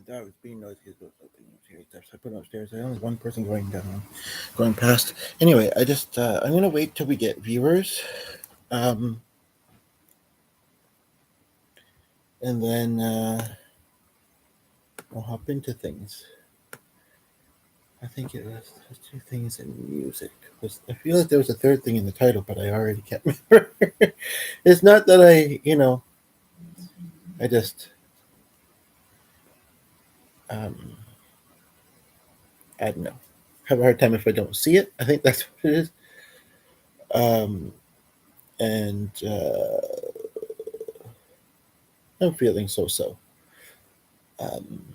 That was being noisy as well. So I put it upstairs. I only have one person going down, going past. Anyway, I'm gonna wait till we get viewers, um, and then I'll hop into things. I think there's two things in music. I feel like there was a third thing in the title, but I already can't remember. It's not that I just um, I don't know. Have a hard time if I don't see it. I think that's what it is. Um, and I'm feeling so. Um,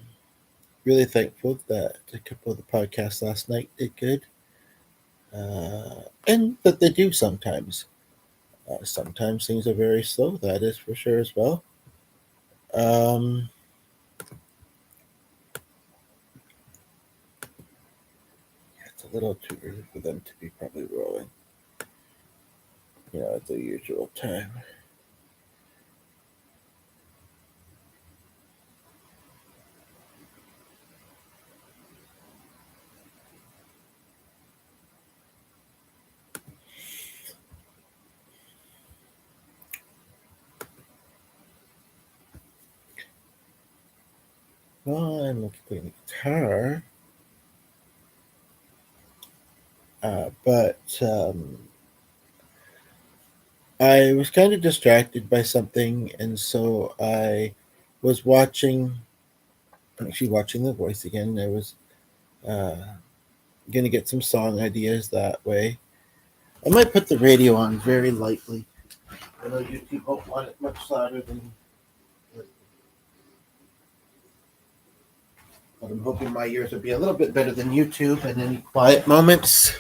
really thankful that a couple of the podcasts last night did good, and that they do sometimes. Sometimes things are very slow. That is for sure as well. Um, it's a little too early for them to be probably rolling. At the usual time. Well, I'm looking for the guitar, but I was kind of distracted by something, and so I was actually watching The Voice again. I was uh, going to get some song ideas that way. I might put the radio on very lightly. I know YouTube won't want it much louder than. But I'm hoping my ears will be a little bit better than YouTube. And any quiet moments,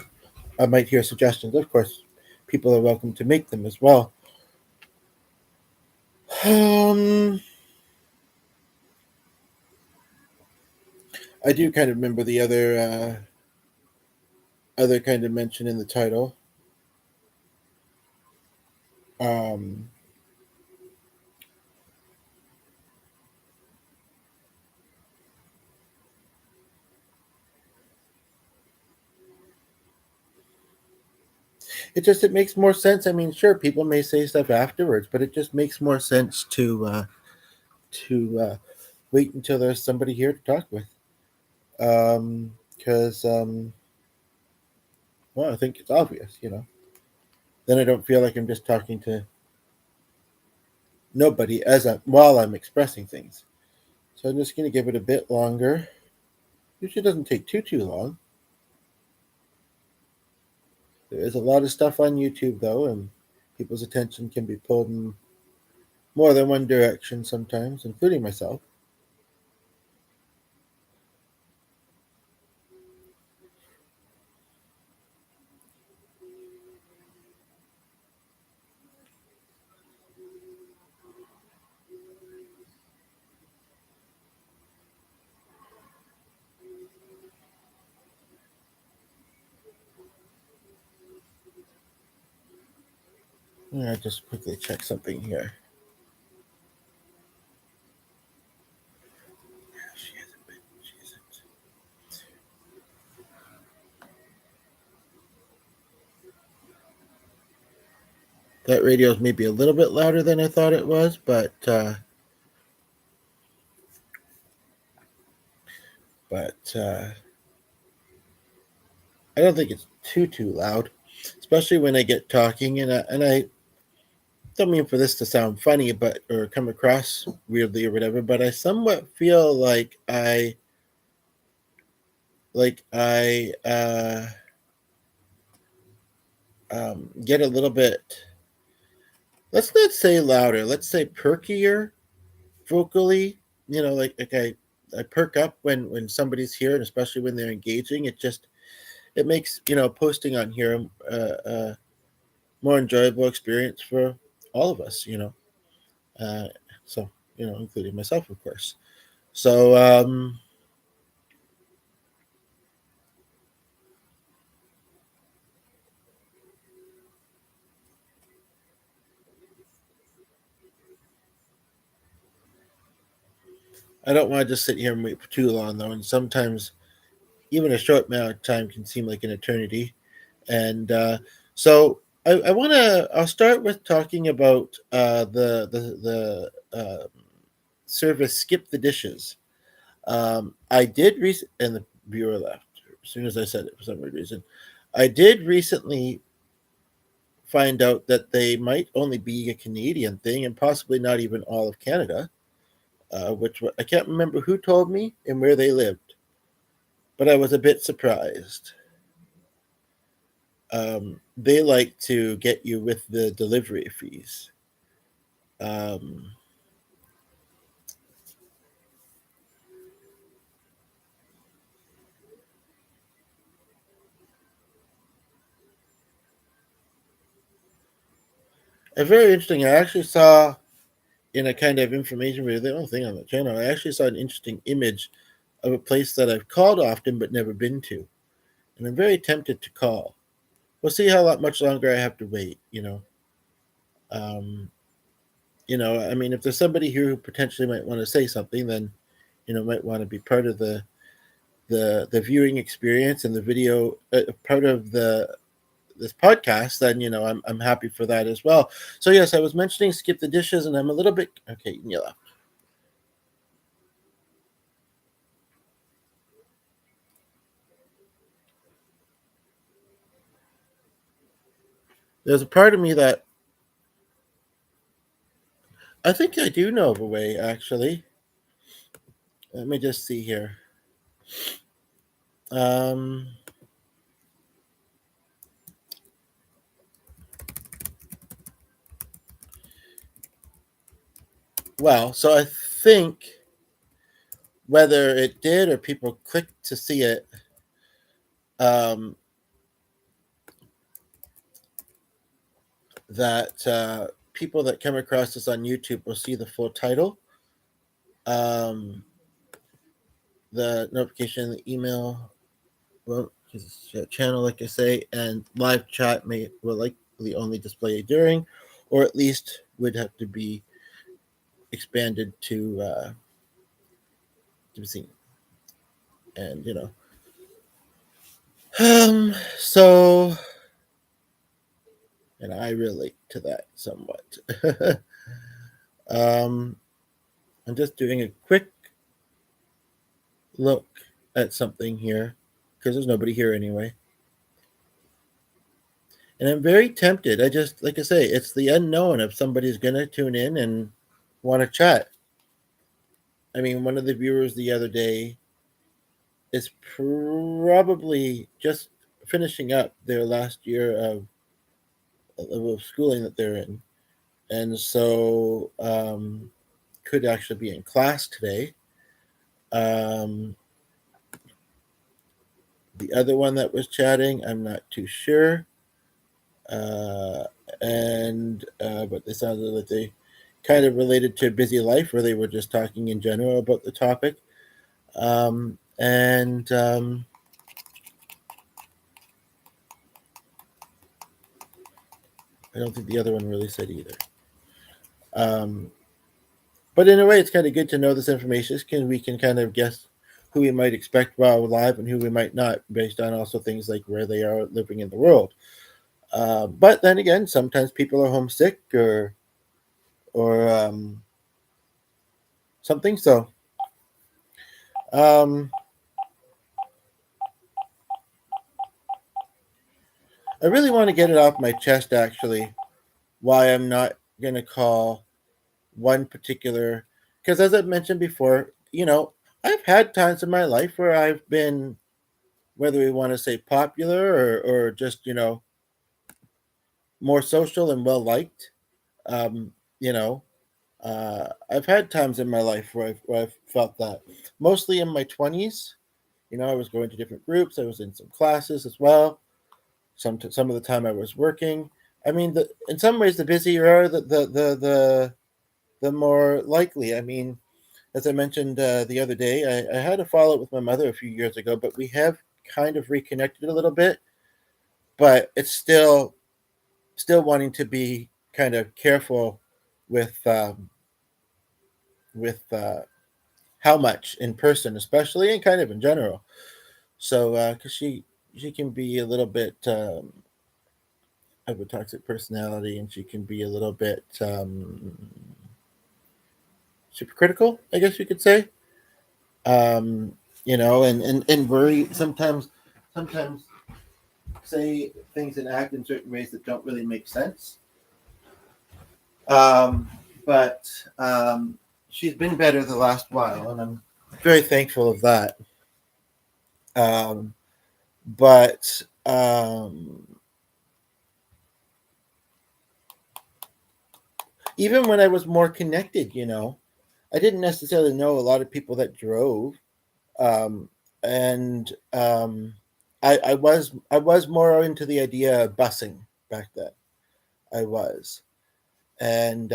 I might hear suggestions. Of course, people are welcome to make them as well. Um, I do kind of remember the other kind of mention in the title. Um, it makes more sense. I mean, sure, people may say stuff afterwards, but it just makes more sense to wait until there's somebody here to talk with. Because well, I think it's obvious. Then I don't feel like I'm just talking to nobody while I'm expressing things. So I'm just going to give it a bit longer. Usually doesn't take too long. There is a lot of stuff on YouTube though, and people's attention can be pulled in more than one direction sometimes, including myself. I just quickly check something here. She hasn't been. She isn't. That radio is maybe a little bit louder than I thought it was, but I don't think it's too loud, especially when I get talking. And I don't mean for this to sound funny, or come across weirdly or whatever. But I somewhat feel like I get a little bit. Let's not say louder. Let's say perkier vocally. Like I perk up when somebody's here, and especially when they're engaging. It makes posting on here more enjoyable experience for all of us. Uh, so including myself, of course. So I don't want to just sit here and wait for too long though, and sometimes even a short amount of time can seem like an eternity. And so I want to. I'll start with talking about the service Skip the Dishes. I did and the viewer left as soon as I said it for some weird reason. I did recently find out that they might only be a Canadian thing and possibly not even all of Canada. Which I can't remember who told me and where they lived, but I was a bit surprised. They like to get you with the delivery fees. Um, and very interesting. I actually saw in a kind of information video, the only thing on the channel, I actually saw an interesting image of a place that I've called often but never been to, and I'm very tempted to call. We'll see how much longer I have to wait. Um, I mean, if there's somebody here who potentially might want to say something, then might want to be part of the viewing experience and the video part of the this podcast, then I'm happy for that as well. So yes, I was mentioning Skip the Dishes, and I'm a little bit okay. Yeah, there's a part of me that I think I do know of a way. Actually, let me just see here. Um, well, so I think whether it did or people clicked to see it, um, that people that come across this on YouTube will see the full title, um, the notification, the email, well, his channel, like I say, and live chat will likely only display during, or at least would have to be expanded to be seen. And so, and I relate to that somewhat. um, I'm just doing a quick look at something here because there's nobody here anyway. And I'm very tempted. I just, like I say, it's the unknown if somebody's going to tune in and want to chat. I mean, one of the viewers the other day is probably just finishing up their last year of schooling that they're in. And so could actually be in class today. Um, the other one that was chatting, I'm not too sure. Uh, but they sounded like they kind of related to busy life, or they were just talking in general about the topic. And I don't think the other one really said either. Um, but in a way, it's kind of good to know this information. We can kind of guess who we might expect while live and who we might not, based on also things like where they are living in the world. But then again, sometimes people are homesick or something. So um, I really want to get it off my chest, actually, why I'm not going to call one particular, because as I've mentioned before, I've had times in my life where I've been, whether we want to say popular or just, more social and well liked. Um, you know, I've had times in my life where I've felt that. Mostly in my 20s, I was going to different groups. I was in some classes as well. Some of the time I was working. I mean, in some ways, the busier you are, the more likely. I mean, as I mentioned the other day, I had a fallout with my mother a few years ago, but we have kind of reconnected a little bit. But it's still wanting to be kind of careful with with how much in person, especially, and kind of in general. So, because she can be a little bit of a toxic personality, and she can be a little bit super critical, I guess you could say. Um, and worry sometimes say things and act in certain ways that don't really make sense. Um, but she's been better the last while, and I'm very thankful of that. Um, but even when I was more connected, I didn't necessarily know a lot of people that drove, um, and I was more into the idea of busing back then. I was, and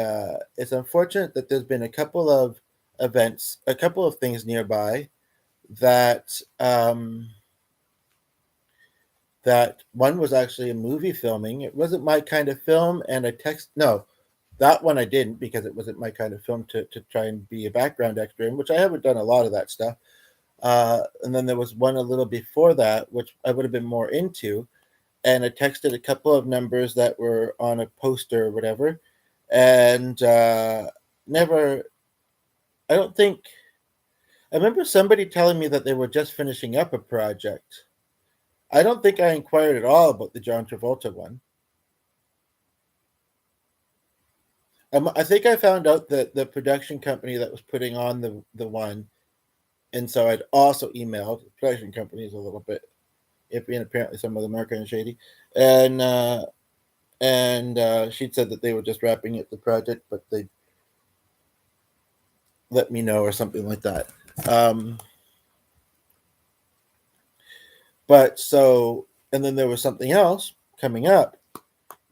it's unfortunate that there's been a couple of events, a couple of things nearby that that one was actually a movie filming. It wasn't my kind of film, and I text no, that one I didn't because it wasn't my kind of film to try and be a background extra in, which I haven't done a lot of that stuff. And then there was one a little before that, which I would have been more into, and I texted a couple of numbers that were on a poster or whatever, and never. I don't think I remember somebody telling me that they were just finishing up a project. I don't think I inquired at all about the John Travolta one. I think I found out that the production company that was putting on the one, and so I'd also emailed the production companies a little bit, if and apparently some of them are kind of shady, and she'd said that they were just wrapping up the project, but they let me know or something like that. Um, but so, and then there was something else coming up.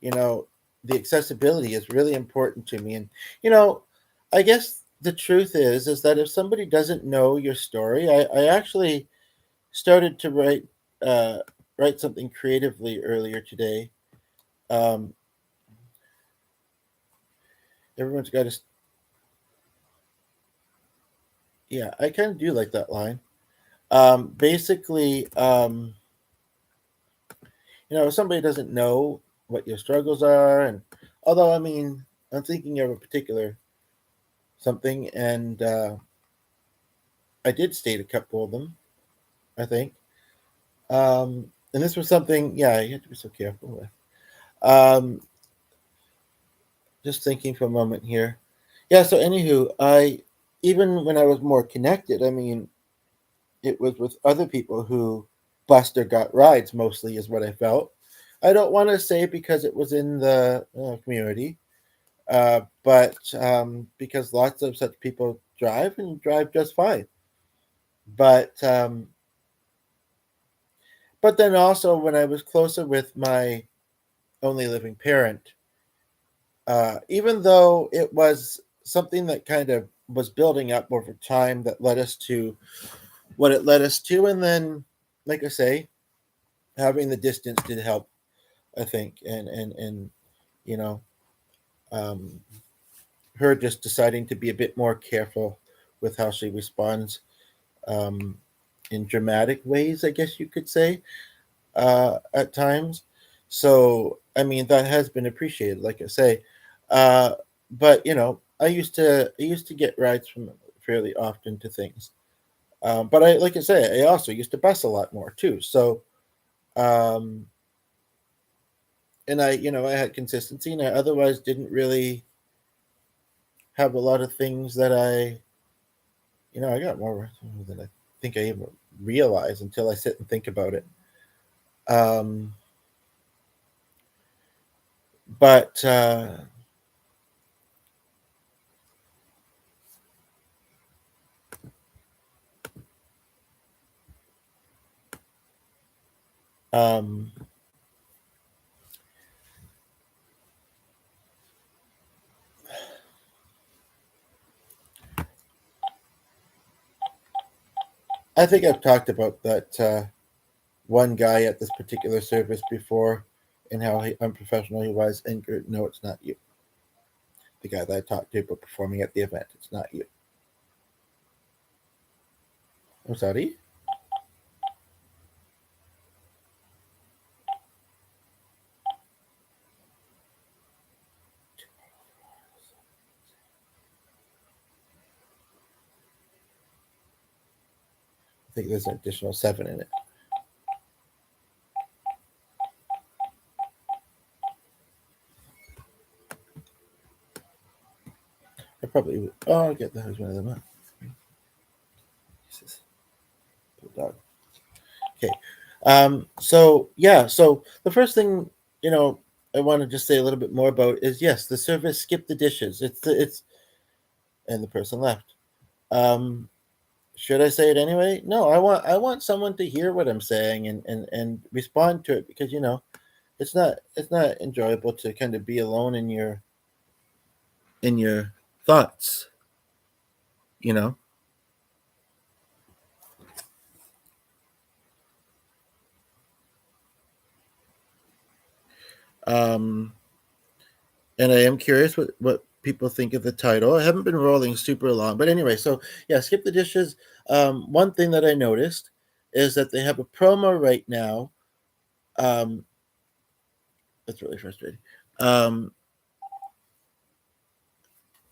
You know, the accessibility is really important to me, and you know, I guess the truth is that if somebody doesn't know your story, I actually started to uh, write something creatively earlier today. Um, everyone's got to, yeah, I kind of do like that line. Basically, if somebody doesn't know what your struggles are, and although I mean, I'm thinking of a particular something, and I did state a couple of them, I think. And this was something, yeah, you have to be so careful with. Um, just thinking for a moment here. Yeah, so anywho, even when I was more connected, I mean, it was with other people who bust or got rides mostly, is what I felt. I don't want to say because it was in the community, but because lots of such people drive and drive just fine. But but then also when I was closer with my only living parent, even though it was something that kind of was building up over time that led us to what it led us to, and then, like I say, having the distance did help, I think, and you know, um, her just deciding to be a bit more careful with how she responds, um, in dramatic ways, I guess you could say, at times. So, I mean, that has been appreciated, like I say. Uh, but I used to get rides from fairly often to things. But like I say, I also used to bus a lot more too. So, um, and I had consistency, and I otherwise didn't really have a lot of things that I got more than I think I even realize until I sit and think about it. Um, but um, I think I've talked about that one guy at this particular service before, and how unprofessional he was. And no, it's not you. The guy that I talked to about performing at the event. It's not you. I'm sorry. I think there's an additional 7 in it. I probably would. Oh, I'll get that as one of them. Jesus. Poor dog. Okay. So yeah, so the first thing, I want to just say a little bit more about is, yes, the service skip the dishes. It's and the person left. Um, should I say it anyway? No, I want someone to hear what I'm saying and respond to it, because it's not enjoyable to kind of be alone in your thoughts, you know. Um, and I am curious what people think of the title. I haven't been rolling super long, but anyway, so yeah, skip the dishes. One thing that I noticed is that they have a promo right now. Um, that's really frustrating. Um,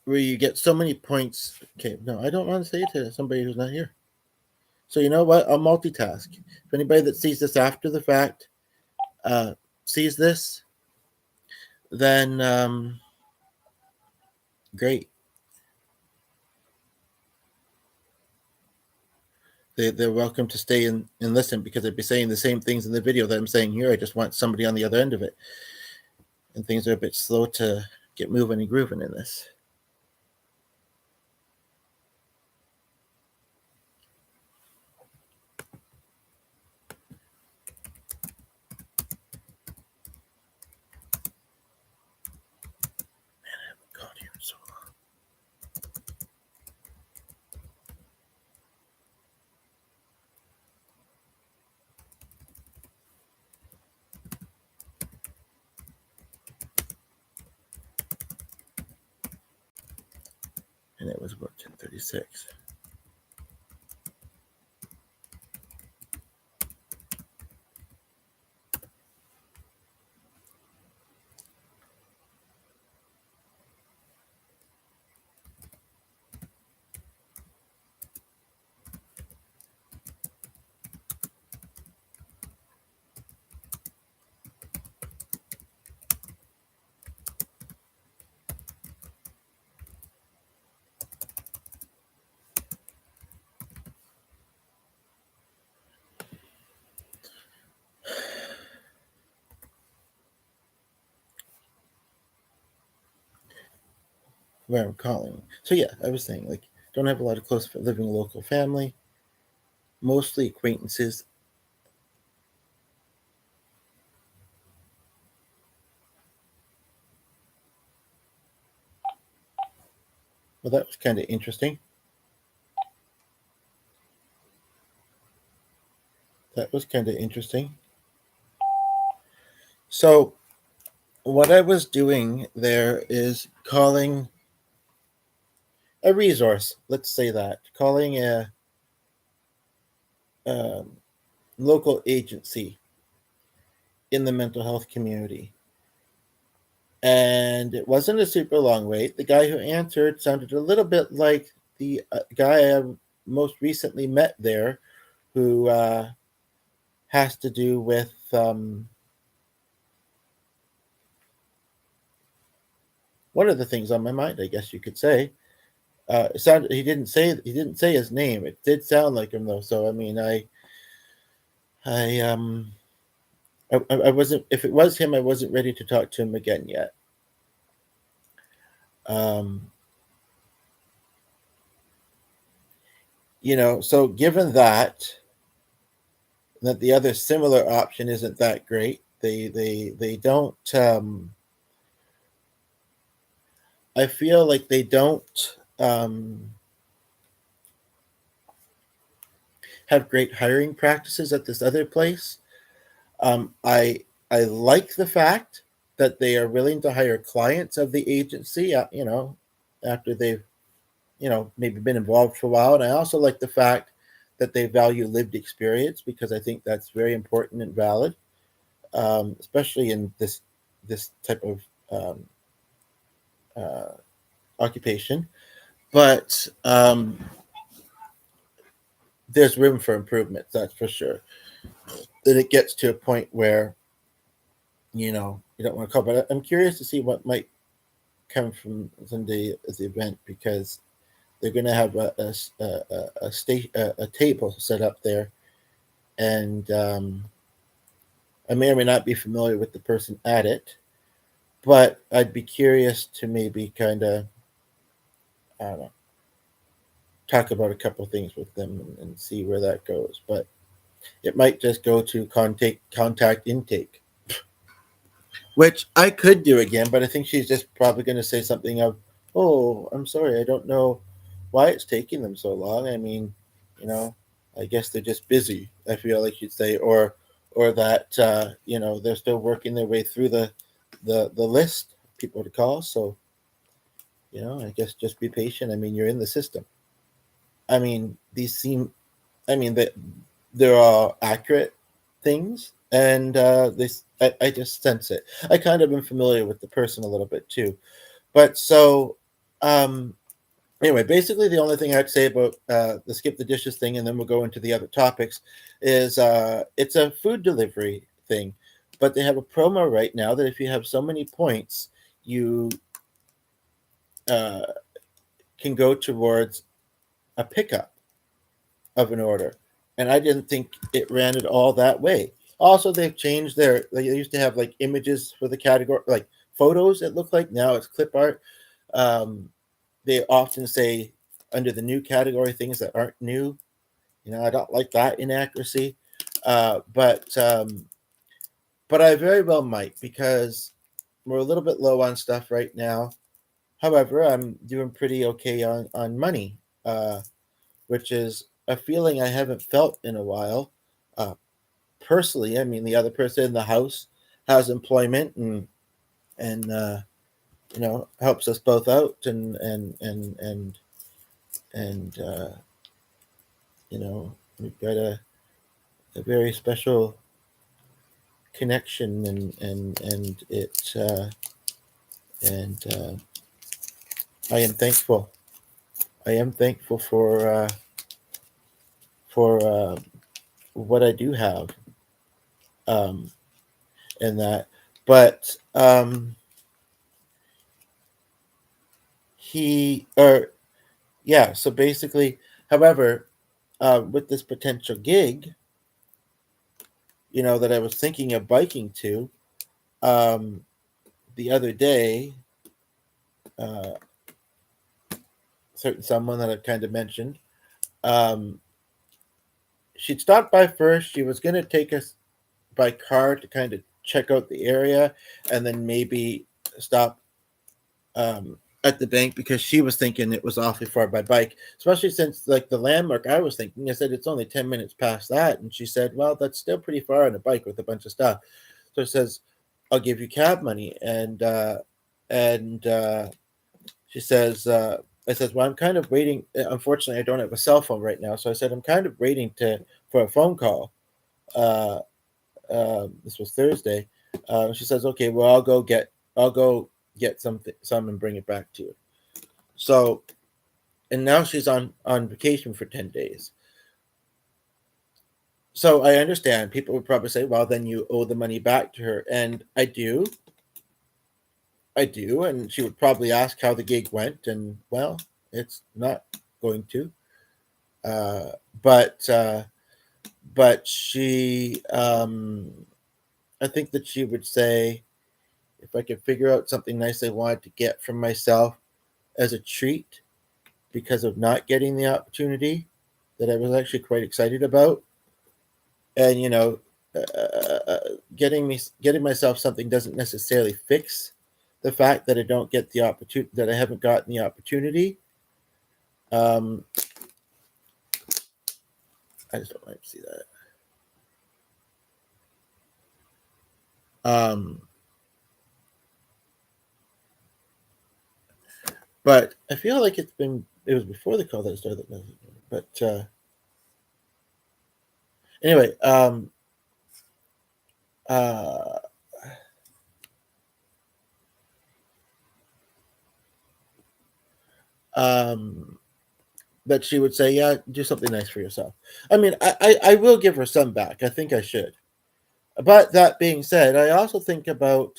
where you get so many points. Okay, no, I don't want to say it to somebody who's not here. So you know what? I'll multitask. If anybody that sees this after the fact uh, sees this, then great. They're welcome to stay and listen, because I'd be saying the same things in the video that I'm saying here. I just want somebody on the other end of it. And things are a bit slow to get moving and grooving in this. God, here so long. And it was about 10:36. Where I'm calling. So yeah, I was saying, like, don't have a lot of close living local family, mostly acquaintances. Well, that was kind of interesting. That was kind of interesting. So what I was doing there is calling a resource. Let's say that, calling a um, local agency in the mental health community. And it wasn't a super long wait. The guy who answered sounded a little bit like the guy I most recently met there, who has to do with one of the things on my mind, I guess you could say. It sounded, he didn't say his name. It did sound like him though. So I mean, I I wasn't, if it was him, I wasn't ready to talk to him again yet. Um, so given that the other similar option isn't that great, they don't. I feel like they don't have great hiring practices at this other place. I like the fact that they are willing to hire clients of the agency, after they've maybe been involved for a while. And I also like the fact that they value lived experience, because I think that's very important and valid, especially in this type of um, uh, occupation. But there's room for improvement, that's for sure. That it gets to a point where you don't want to call. But I'm curious to see what might come from the event, because they're going to have a table set up there, and I may or may not be familiar with the person at it, but I'd be curious to maybe kind of, I don't know, talk about a couple things with them, and see where that goes. But it might just go to contact intake, which I could do again, but I think she's just probably going to say something of, "Oh, I'm sorry, I don't know why it's taking them so long. I mean, you know, I guess they're just busy." I feel like you'd say, or that they're still working their way through the list of people to call. So I guess just be patient. I mean, you're in the system. I mean, these seem. I mean, they're all accurate things, and I just sense it. I kind of am familiar with the person a little bit too, but so um, anyway, basically the only thing I'd say about the skip the dishes thing, and then we'll go into the other topics, is it's a food delivery thing, but they have a promo right now that if you have so many points, you uh, can go towards a pickup of an order. And I didn't think it ran it all that way. Also, they've changed they used to have like images for the category, like photos, it looked like. Now it's clip art. Um, they often say under the new category things that aren't new. I don't like that inaccuracy. But I very well might, because we're a little bit low on stuff right now. However, I'm doing pretty okay on money, which is a feeling I haven't felt in a while. Uh, Personally, I mean, the other person in the house has employment, and helps us both out, and we've got a very special connection, and it and I am thankful. I am thankful for what I do have, um, in that. But he or yeah. So basically, however, with this potential gig, that I was thinking of biking to, um, the other day, uh, certain someone that I've kind of mentioned, um, she'd stopped by first. She was going to take us by car to kind of check out the area, and then maybe stop at the bank, because she was thinking it was awfully far by bike, especially since like the landmark I was thinking. I said it's only 10 minutes past that, and she said, well, that's still pretty far on a bike with a bunch of stuff. So it says, I'll give you cab money, and she says, I said, well, I'm kind of waiting. Unfortunately, I don't have a cell phone right now, so I said I'm kind of waiting for a phone call. uh, this was Thursday. She says, okay, well, I'll go get some and bring it back to you. So, and now she's on vacation for 10 days. So I understand people would probably say, well, then you owe the money back to her. And I do. And she would probably ask how the gig went. And well, it's not going to. Uh, but, uh, but I think that she would say, if I could figure out something nice I wanted to get from myself as a treat because of not getting the opportunity that I was actually quite excited about, and getting myself something doesn't necessarily fix the fact that I don't get the opportunity, that I haven't gotten the opportunity. Um, I just don't like to see that. But I feel like it was before the call that I started, but Anyway, uh, um, but she would say, "Yeah, do something nice for yourself." I mean, I will give her some back. I think I should. But that being said, I also think about,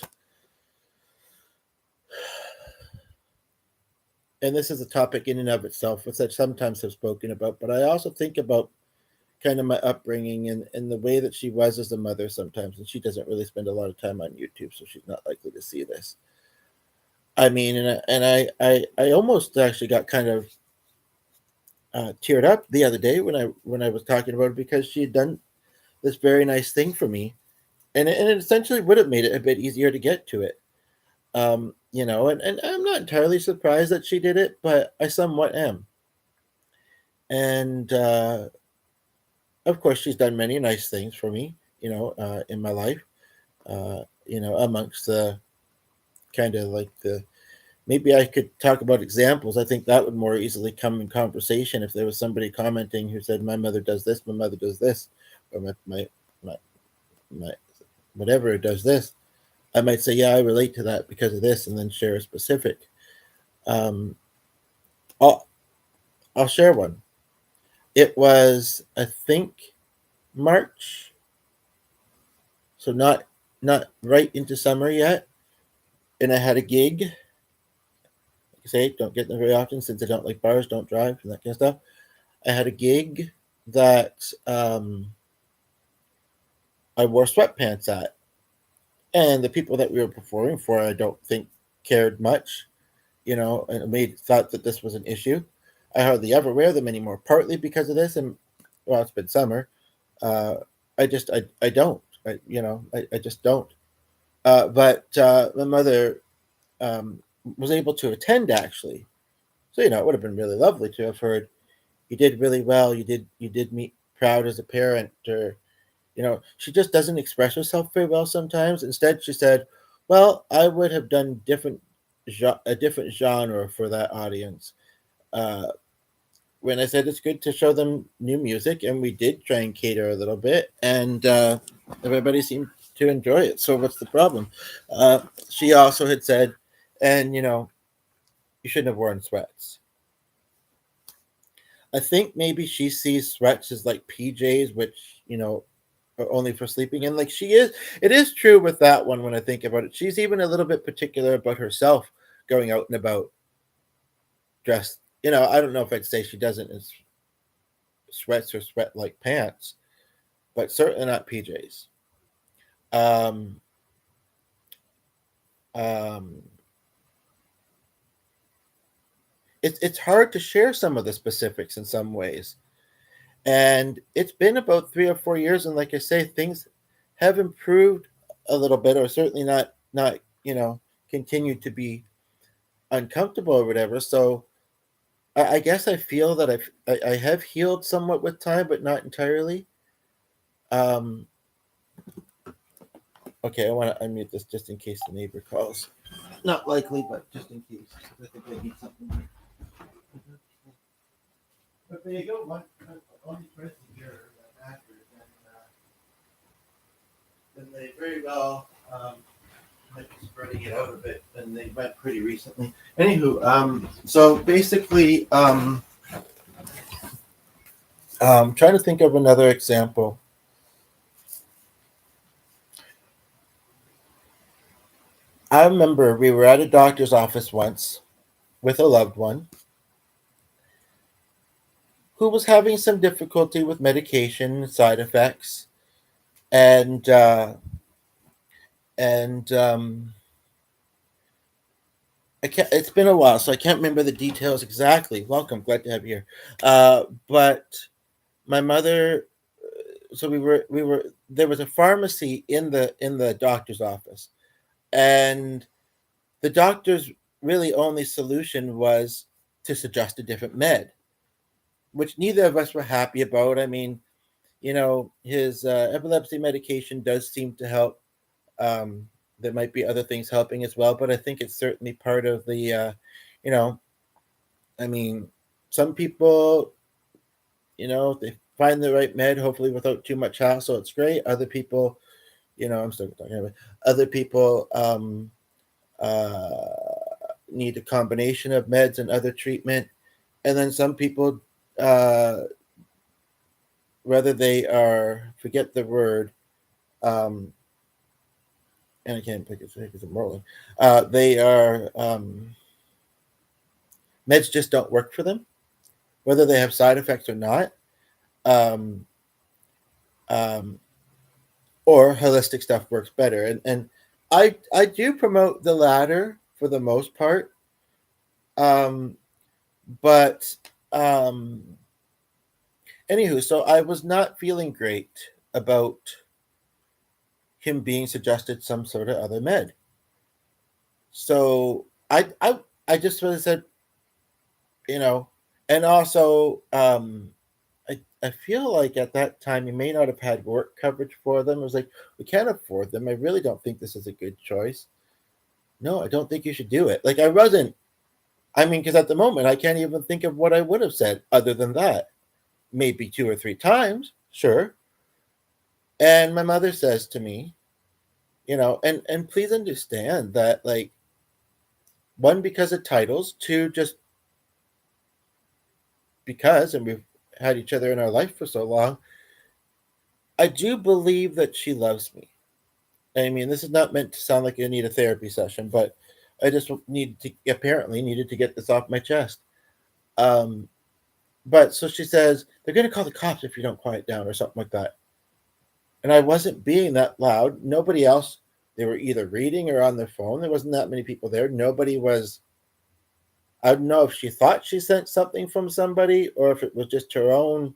and this is a topic in and of itself, which I sometimes have spoken about, but I also think about kind of my upbringing and the way that she was as a mother sometimes. And she doesn't really spend a lot of time on YouTube, so she's not likely to see this. I mean, and I almost actually got kind of teared up the other day when I was talking about it because she had done this very nice thing for me, and it essentially would have made it a bit easier to get to it. And I'm not entirely surprised that she did it, but I somewhat am. And of course, she's done many nice things for me, in my life. Amongst the kind of like the maybe I could talk about examples. I think that would more easily come in conversation if there was somebody commenting who said, "My mother does this, my mother does this, or my, my whatever does this." I might say, "Yeah, I relate to that because of this," and then share a specific. Um, I'll I'll share one. It was, I think, March, so not right into summer yet, and I had a gig. Like I say, don't get them very often since I don't like bars, don't drive, and that kind of stuff. I had a gig that I wore sweatpants at, and the people that we were performing for, I don't think cared much, and made thought that this was an issue. I hardly ever wear them anymore, partly because of this, and well, it's been summer. Uh, I don't, I just don't. But my mother was able to attend actually, so it would have been really lovely to have heard you did really well. You did me proud as a parent, or she just doesn't express herself very well sometimes. Instead, she said, "Well, I would have done a different genre for that audience." Uh, when I said it's good to show them new music, and we did try and cater a little bit, and everybody seemed to enjoy it. So what's the problem? Uh, she also had said, and you shouldn't have worn sweats. I think maybe she sees sweats as like PJs, which are only for sleeping in. Like she is, it is true with that one when I think about it. She's even a little bit particular about herself going out and about dressed. I don't know if I'd say she doesn't in sweats or sweat like pants, but certainly not PJs. Um, um, it's hard to share some of the specifics in some ways, and it's been about 3 or 4 years, and like I say, things have improved a little bit, or certainly not continued to be uncomfortable or whatever. So I guess I feel that I have healed somewhat with time, but not entirely. Um, okay, I want to unmute this just in case the neighbor calls. Not likely, but just in case. I think I need something. But there you go. On these presses here after, and they very well might be spreading it out a bit, and they went pretty recently. Anywho, so basically, trying to think of another example. I remember we were at a doctor's office once with a loved one who was having some difficulty with medication side effects, and and I can't. It's been a while, so I can't remember the details exactly. Welcome, glad to have you here. But my mother. So we were. There was a pharmacy in the doctor's office, and the doctor's really only solution was to suggest a different med, which neither of us were happy about. I mean, his epilepsy medication does seem to help. There might be other things helping as well, but I think it's certainly part of the, you know, I mean, some people, they find the right med, hopefully without too much hassle. It's great. Other people, I'm still talking about other people need a combination of meds and other treatment. And then some people, uh, whether they are, forget the word, um, and I can't pick it because I'm rolling. They are, meds just don't work for them, whether they have side effects or not. Um, um, or holistic stuff works better. And I do promote the latter for the most part. Um, but um, anywho, so I was not feeling great about him being suggested some sort of other med. So I just really said, you know, and also I feel like at that time you may not have had work coverage for them. It was like, we can't afford them. I really don't think this is a good choice. No, I don't think you should do it. Like I wasn't. I mean, because at the moment I can't even think of what I would have said other than that. Maybe two or three times, sure. And my mother says to me, and please understand that, like, one, because of titles, two, just because, and we've had each other in our life for so long, I do believe that she loves me. I mean, this is not meant to sound like I need a therapy session, but I just apparently needed to get this off my chest. Um, but so she says, they're going to call the cops if you don't quiet down or something like that. And I wasn't being that loud. Nobody else, they were either reading or on their phone. There wasn't that many people there. Nobody was, I don't know if she thought she sent something from somebody or if it was just her own.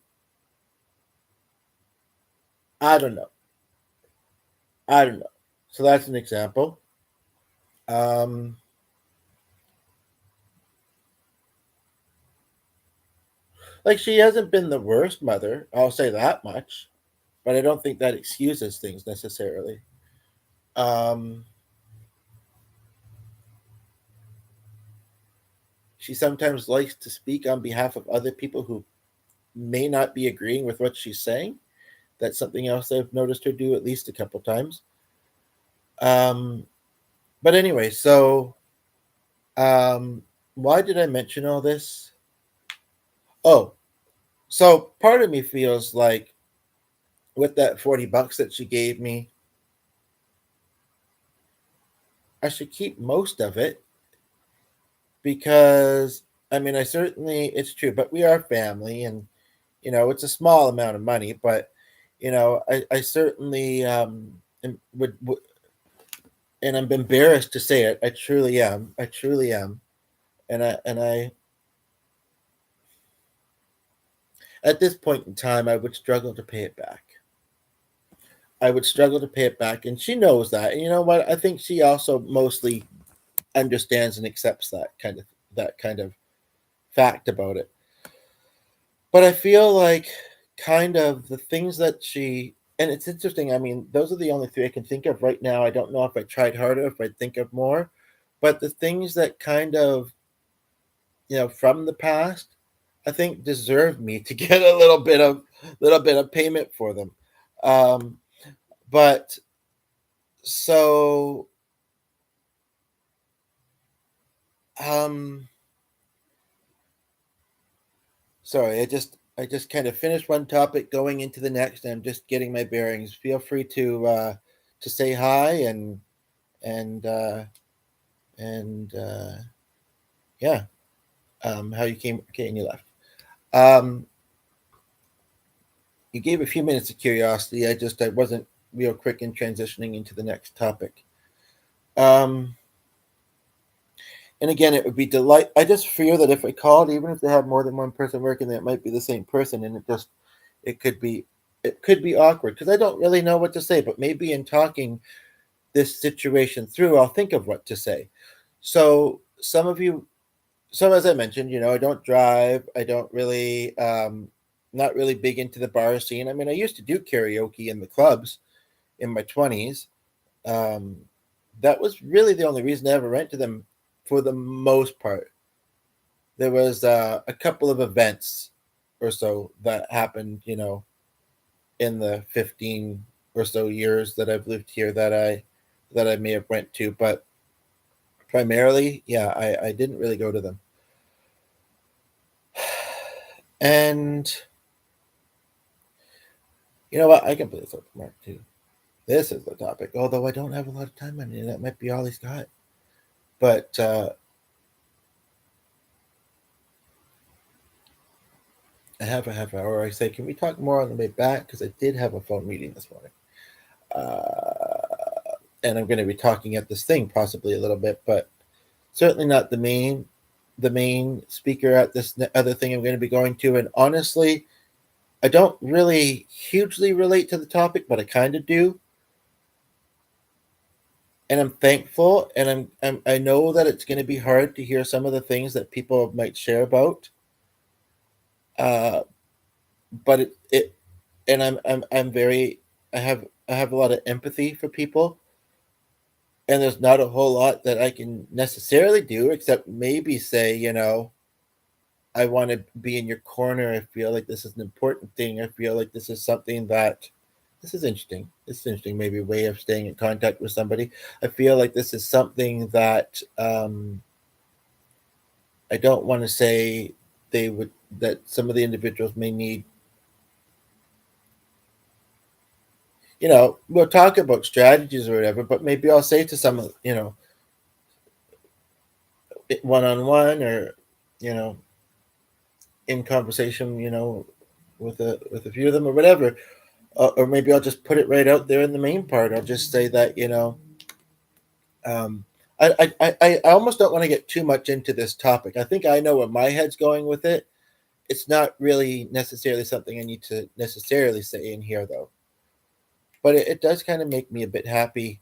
I don't know. I don't know. So that's an example. Um, like she hasn't been the worst mother, I'll say that much, but I don't think that excuses things necessarily. Um, she sometimes likes to speak on behalf of other people who may not be agreeing with what she's saying. That's something else I've noticed her do at least a couple times. Um, but anyway, so um, why did I mention all this? Oh, so part of me feels like with that $40 that she gave me, I should keep most of it because I mean, I certainly, it's true, but we are family and, it's a small amount of money, but, I certainly would, and I'm embarrassed to say it. I truly am. I truly am. And I, at this point in time, I would struggle to pay it back. I would struggle to pay it back, and she knows that. And you know what? I think she also mostly understands and accepts that kind of fact about it. But I feel like kind of the things that she, and it's interesting. I mean, those are the only three I can think of right now. I don't know if I tried harder, if I think of more, but the things that kind of, from the past, I think deserve me to get a little bit of payment for them. Um, but so um sorry, I just kind of finished one topic going into the next, and I'm just getting my bearings. Feel free to say hi and uh and yeah, how you came, okay, and you left. Um you gave a few minutes of curiosity. I wasn't real quick in transitioning into the next topic. Um and again, it would be delight. I just fear that if I called, even if they have more than one person working, that it might be the same person, and it could be it could be awkward because I don't really know what to say. But maybe in talking this situation through, I'll think of what to say. So some of you, so as I mentioned, I don't drive. I don't really, not really big into the bar scene. I mean, I used to do karaoke in the clubs in my 20s. Um, that was really the only reason I ever went to them for the most part. There was a couple of events, or so that happened, in the 15 or so years that I've lived here that I may have went to, but primarily, yeah, I didn't really go to them. And you know what? I can play this up for Mark too. This is the topic, although I don't have a lot of time on it. That might be all he's got. But I have a half hour. I say, can we talk more on the way back? Because I did have a phone meeting this morning. And I'm going to be talking at this thing possibly a little bit, but certainly not the main speaker at this other thing I'm going to be going to. And honestly, I don't really hugely relate to the topic, but I kind of do. And I'm thankful, and I know that it's going to be hard to hear some of the things that people might share about. Uh, but it and I'm very I have a lot of empathy for people, and there's not a whole lot that I can necessarily do except maybe say, I want to be in your corner. I feel like this is an important thing. I feel like this is something that this is interesting. This is interesting, maybe a way of staying in contact with somebody. I feel like this is something that I don't want to say they would that some of the individuals may need. We'll talk about strategies or whatever, but maybe I'll say to some, one on one or, you know, in conversation, with a few of them or whatever, or maybe I'll just put it right out there in the main part. I'll just say that, um, I almost don't want to get too much into this topic. I think I know where my head's going with it. It's not really necessarily something I need to necessarily say in here, though. But it does kind of make me a bit happy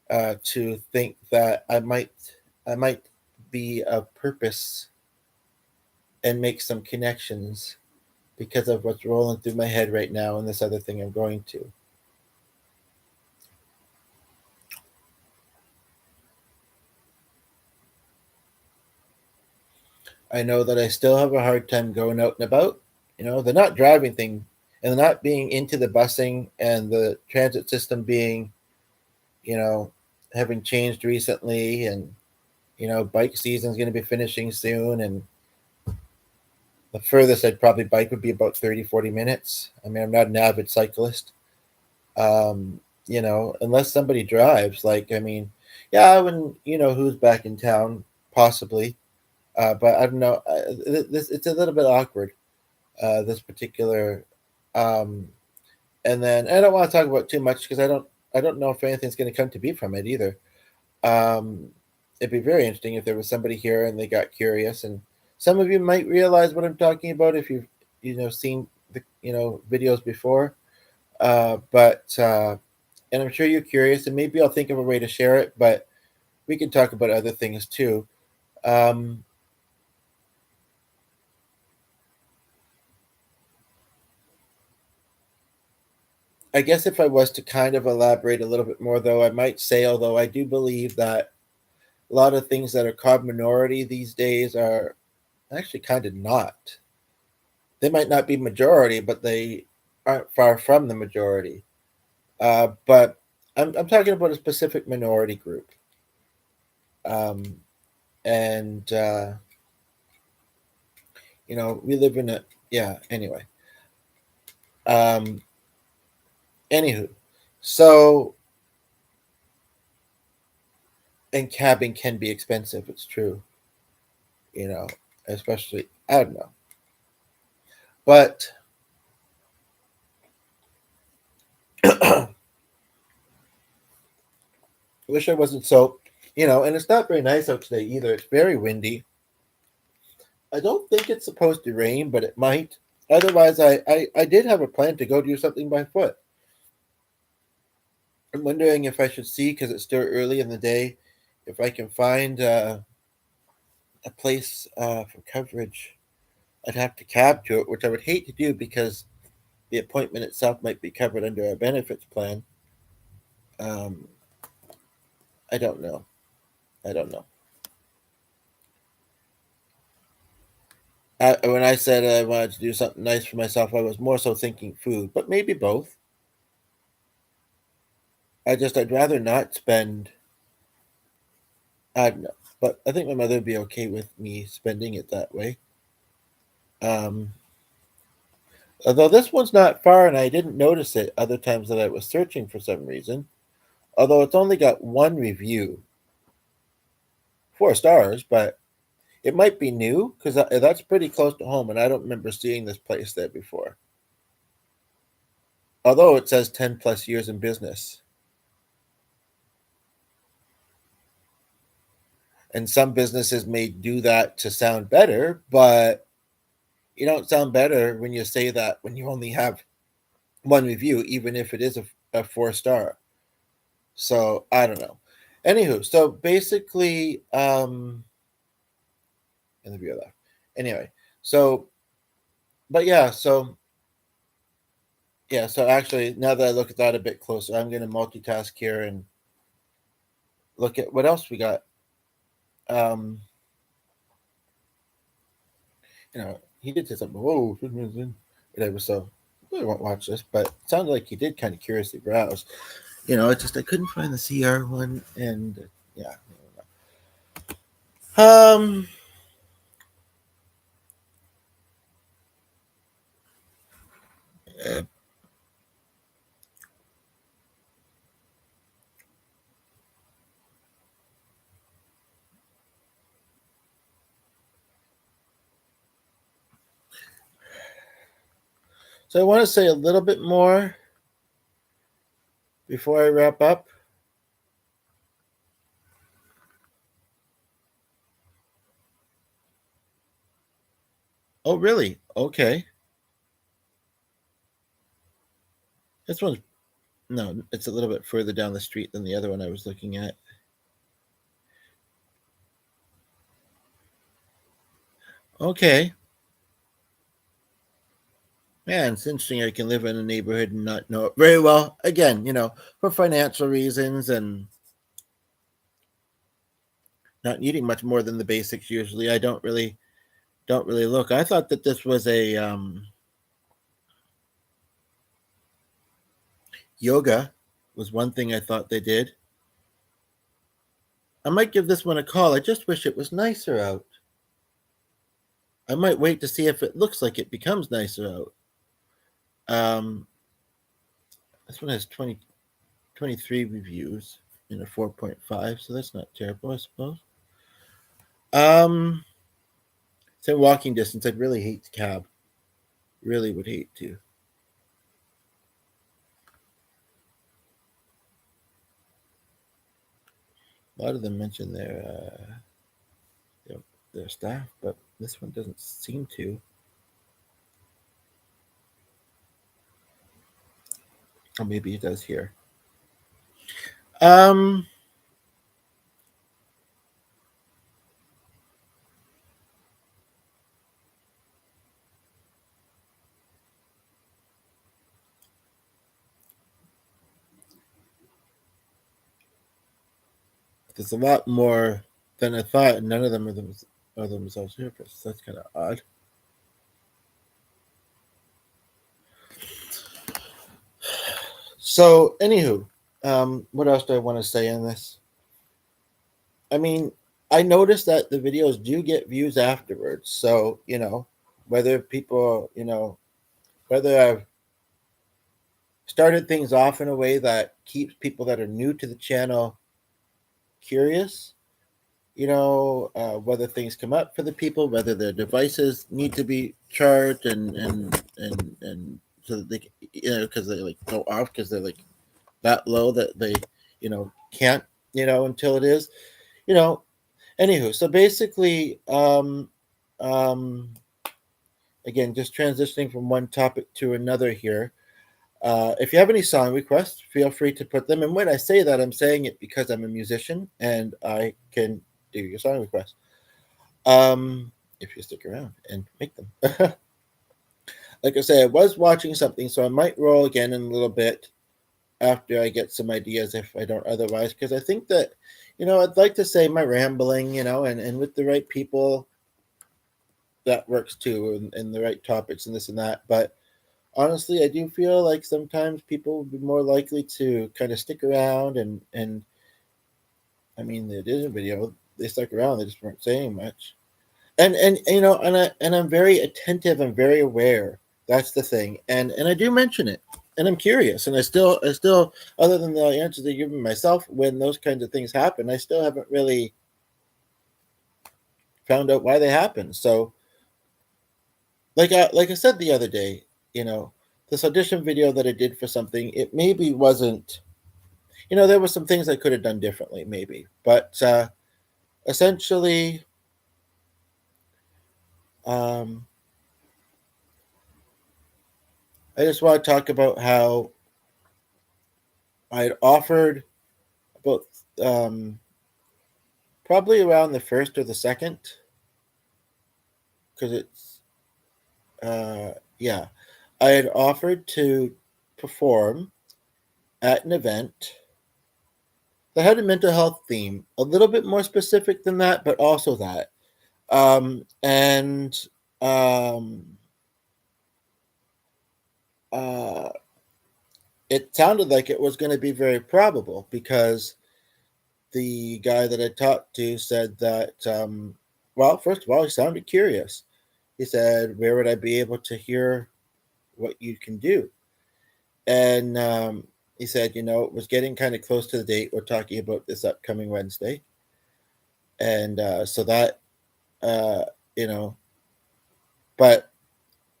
to think that I might be of purpose and make some connections because of what's rolling through my head right now and this other thing I'm going to. I know that I still have a hard time going out and about. The not driving thing and the not being into the busing and the transit system being, you know, having changed recently, and bike season's going to be finishing soon, and the furthest I'd probably bike would be about 30, 40 minutes. I mean, I'm not an avid cyclist. Unless somebody drives, like, I mean, yeah, I wouldn't, who's back in town, possibly. But I don't know. This It's a little bit awkward. This particular, um, and then I don't want to talk about too much because I don't know if anything's going to come to be from it either. Um, it'd be very interesting if there was somebody here and they got curious, and some of you might realize what I'm talking about if you've seen the videos before. But and I'm sure you're curious, and maybe I'll think of a way to share it. But we can talk about other things too. Um, I guess if I was to kind of elaborate a little bit more, though, I might say, although I do believe that a lot of things that are called minority these days are actually kind of not. They might not be majority, but they aren't far from the majority. But I'm talking about a specific minority group. Um, and, we live in a, yeah, anyway. Um, Anywho, so, and cabbing can be expensive. It's true, you know, especially, I don't know. But I wish I wasn't so, and it's not very nice out today either. It's very windy. I don't think it's supposed to rain, but it might. Otherwise, I did have a plan to go do something by foot. I'm wondering if I should see, because it's still early in the day, if I can find a place for coverage. I'd have to cab to it, which I would hate to do because the appointment itself might be covered under a benefits plan. Um, I don't know. I don't know. When I said I wanted to do something nice for myself, I was more so thinking food, but maybe both. I'd rather not spend. I don't know, but I think my mother would be okay with me spending it that way. Um, Although this one's not far, and I didn't notice it other times that I was searching for some reason. Although it's only got one review, 4 stars, but it might be new because that's pretty close to home, and I don't remember seeing this place there before. Although it says 10 plus years in business. And some businesses may do that to sound better, but you don't sound better when you say that when you only have one review, even if it is a 4 star. So I don't know. Anywho, so basically, in the viewer left. Anyway, so but so actually, now that I look at that a bit closer, I'm going to multitask here and look at what else we got. Um, he did say something. Whoa, whatever. So I really won't watch this, but it sounded like he did kind of curiously browse. It's just I couldn't find the CR one, and yeah. Um. So I want to say a little bit more before I wrap up. Oh, really? Okay. This one's no, it's a little bit further down the street than the other one I was looking at. Okay. Man, it's interesting I can live in a neighborhood and not know it very well. Again, for financial reasons and not needing much more than the basics usually. I don't really look. I thought that this was a yoga was one thing I thought they did. I might give this one a call. I just wish it was nicer out. I might wait to see if it looks like it becomes nicer out. Um, this one has 23 reviews in a 4.5, so that's not terrible, I suppose. Say walking distance. I'd really hate to cab. Really would hate to. A lot of them mention their staff, but this one doesn't seem to. Or maybe it does here. Um, there's a lot more than I thought, and none of them are the massage therapists. That's kind of odd. So, anywho, what else do I want to say on this? I mean, I noticed that the videos do get views afterwards. So, whether people, whether I've started things off in a way that keeps people that are new to the channel curious, whether things come up for the people, whether their devices need to be charged and so that they, because they like go off because they're like that low that they, can't, until it is, you know, anywho. So basically, again, just transitioning from one topic to another here. If you have any song requests, feel free to put them. And when I say that, I'm saying it because I'm a musician and I can do your song requests. If you stick around and make them. Like I say, I was watching something, so I might roll again in a little bit after I get some ideas if I don't otherwise, because I think that, I'd like to say my rambling, and with the right people, that works too, and the right topics and this and that. But honestly, I do feel like sometimes people would be more likely to kind of stick around and I mean, they did a video. They stuck around. They just weren't saying much. And I'm very attentive. I'm very aware. That's the thing. And I do mention it. And I'm curious. And I still, other than the answers I give myself when those kinds of things happen, I still haven't really found out why they happen. So, like I said the other day, this audition video that I did for something, it maybe wasn't. There were some things I could have done differently, maybe, but essentially, um, I just want to talk about how I had offered about probably around the first or the second, because it's yeah, I had offered to perform at an event that had a mental health theme, a little bit more specific than that, but also that. And um, uh, it sounded like it was going to be very probable because the guy that I talked to said that, well, first of all, he sounded curious. He said, "Where would I be able to hear what you can do?" And he said, it was getting kind of close to the date. We're talking about this upcoming Wednesday. And so that, uh, you know, but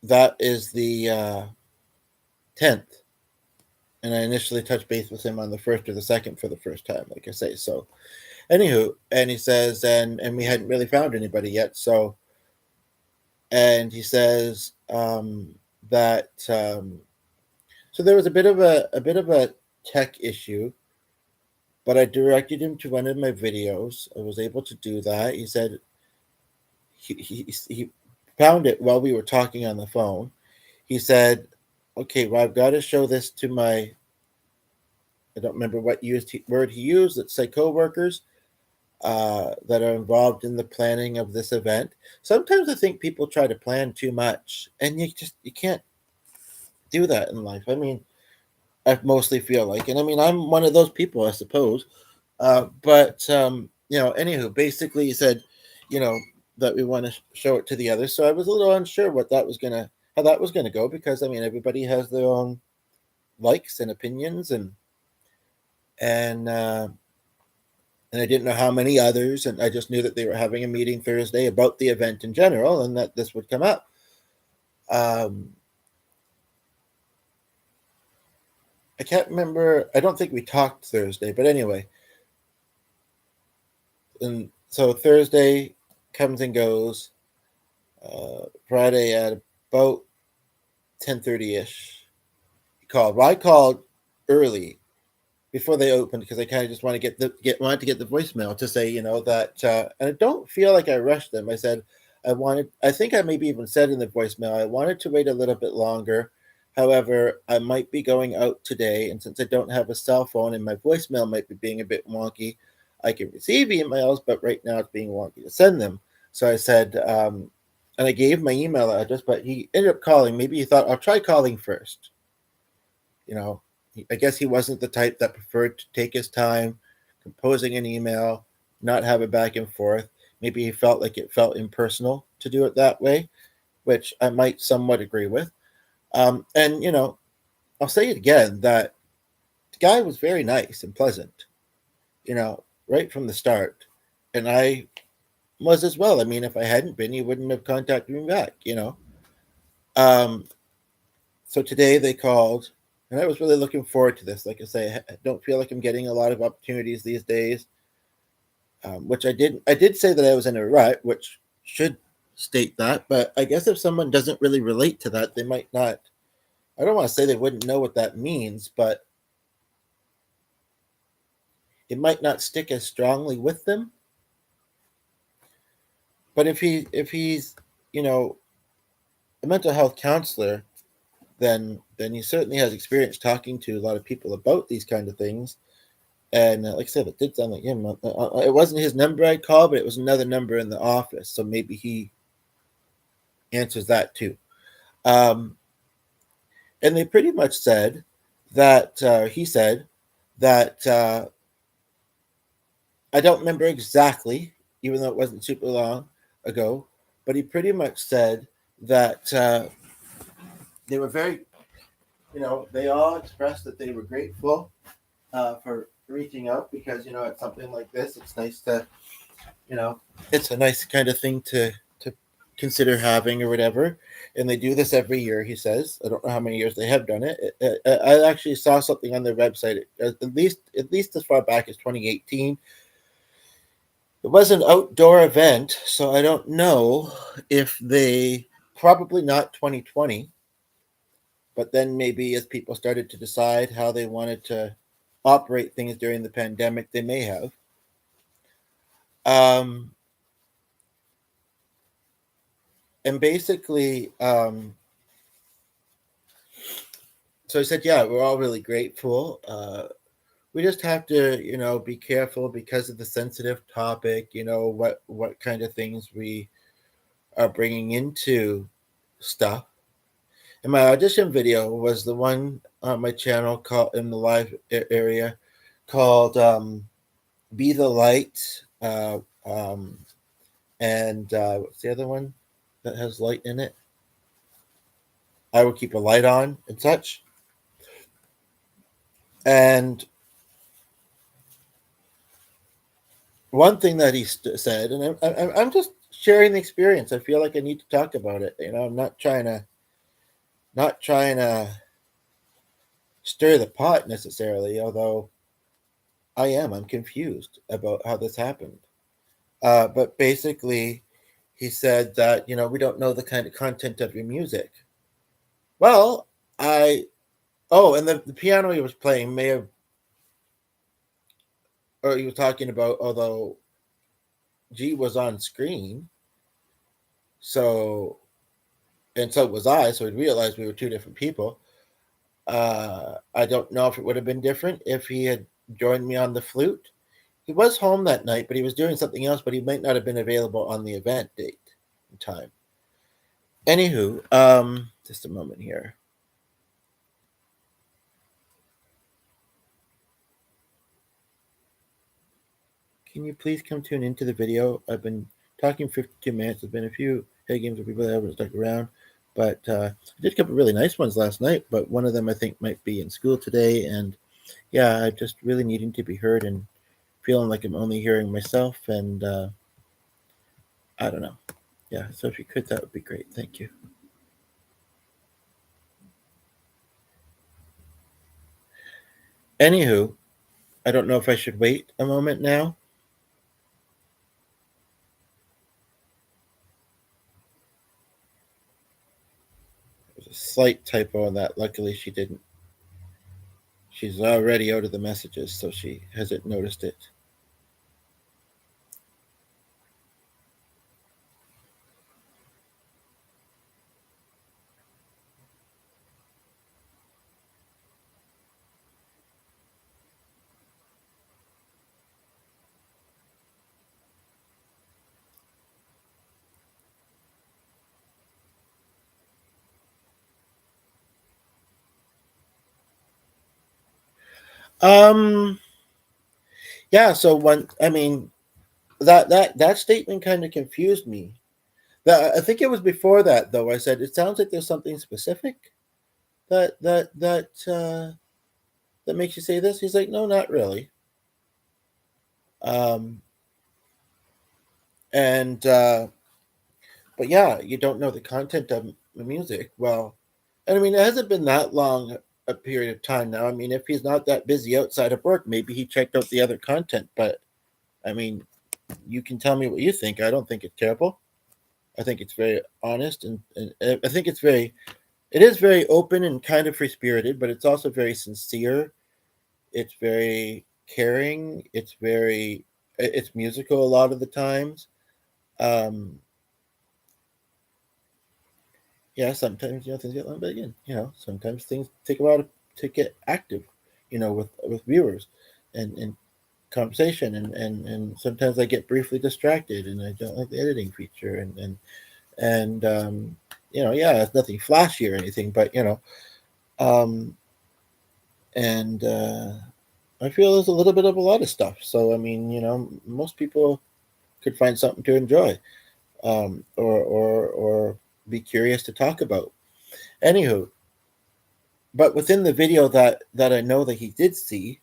that is the 10th. And I initially touched base with him on the first or the second for the first time, like I say. So, anywho, and he says, and we hadn't really found anybody yet. So, and he says that so there was a bit of a tech issue, but I directed him to one of my videos. I was able to do that. He said he found it while we were talking on the phone. He said, "Okay, well, I've got to show this to my." I don't remember what word he used. Let's say coworkers that are involved in the planning of this event. Sometimes I think people try to plan too much, and you can't do that in life. I mean, I mostly feel like, and I mean, I'm one of those people, I suppose. But anywho, basically, he said, you know, that we want to show it to the others. So I was a little unsure how that was gonna go because I mean, everybody has their own likes and opinions, and and I didn't know how many others, and I just knew that they were having a meeting Thursday about the event in general, and that this would come up. Um, I can't remember. I don't think we talked Thursday, but anyway. And so Thursday comes and goes. Friday at about 10:30 ish, he called. Well, I called early before they opened because I kind of just want to wanted to get the voicemail to say that, and I don't feel like I rushed them. I said I think I maybe even said in the voicemail I wanted to wait a little bit longer. However, I might be going out today, and since I don't have a cell phone and my voicemail might be being a bit wonky, I can receive emails, but right now it's being wonky to send them. So I said, and I gave my email address, but he ended up calling. Maybe he thought I'll try calling first. You know, I guess he wasn't the type that preferred to take his time composing an email, not have it back and forth. Maybe he felt like it felt impersonal to do it that way, which I might somewhat agree with. And I'll say it again that the guy was very nice and pleasant, right from the start, and I was as well. I mean, if I hadn't been, he wouldn't have contacted me back. Um, so today they called, and I was really looking forward to this. Like I say, I don't feel like I'm getting a lot of opportunities these days, which I did. I did say that I was in a rut, which should state that. But I guess if someone doesn't really relate to that, they might not. I don't want to say they wouldn't know what that means, but it might not stick as strongly with them. But if he's you know a mental health counselor, then he certainly has experience talking to a lot of people about these kind of things. And like I said, it did sound like him. It wasn't his number I called, but it was another number in the office. So maybe he answers that too. Um, and they pretty much said that he said that I don't remember exactly, even though it wasn't super long ago, but he pretty much said that they were very, they all expressed that they were grateful for reaching out because, it's something like this. It's nice to, you know, it's a nice kind of thing to consider having or whatever. And they do this every year, he says. I don't know how many years they have done it. I actually saw something on their website, at least as far back as 2018. It was an outdoor event, so I don't know if they, probably not 2020, but then maybe as people started to decide how they wanted to operate things during the pandemic, they may have. Um, and basically, so I said, yeah, we're all really grateful. We just have to, be careful because of the sensitive topic. What kind of things we are bringing into stuff. And my audition video was the one on my channel called in the live area called "Be the Light," and what's the other one that has light in it? I will keep a light on and such. And one thing that he said, and I'm just sharing the experience. I feel like I need to talk about it. I'm not trying to stir the pot necessarily, although I am. I'm confused about how this happened. But basically, he said that we don't know the kind of content of your music. Well, I and the piano he was playing may have, or he was talking about, although G was on screen, so and so was I, so we realized we were two different people. I don't know if it would have been different if he had joined me on the flute. He was home that night, but he was doing something else, but he might not have been available on the event date and time. Anywho, just a moment here. Can you please come tune into the video? I've been talking 52 minutes. There's been a few head games where people that haven't stuck around, but I did a couple really nice ones last night. But one of them I think might be in school today, and yeah, I'm just really needing to be heard and feeling like I'm only hearing myself, and I don't know. Yeah, so if you could, that would be great. Thank you. Anywho, I don't know if I should wait a moment now. There's a slight typo on that. Luckily, she didn't. She's already out of the messages, so she hasn't noticed it. Um, yeah. So one, I mean, that statement kind of confused me. That I think it was before that though. I said it sounds like there's something specific that makes you say this. He's like, no, not really. Um, and but yeah, you don't know the content of the music. Well, and I mean, it hasn't been that long a period of time now. I mean, if he's not that busy outside of work, maybe he checked out the other content. But I mean, you can tell me what you think. I don't think it's terrible. I think it's very honest, and I think it is very open and kind of free spirited, but it's also very sincere. It's very caring. It's musical a lot of the times. Um, yeah, sometimes things get long, but again, sometimes things take a while to get active, with viewers and conversation, and sometimes I get briefly distracted, and I don't like the editing feature, and And yeah, it's nothing flashy or anything, but um, and I feel there's a little bit of a lot of stuff. So I mean, most people could find something to enjoy, or be curious to talk about. Anywho, but within the video that I know that he did see,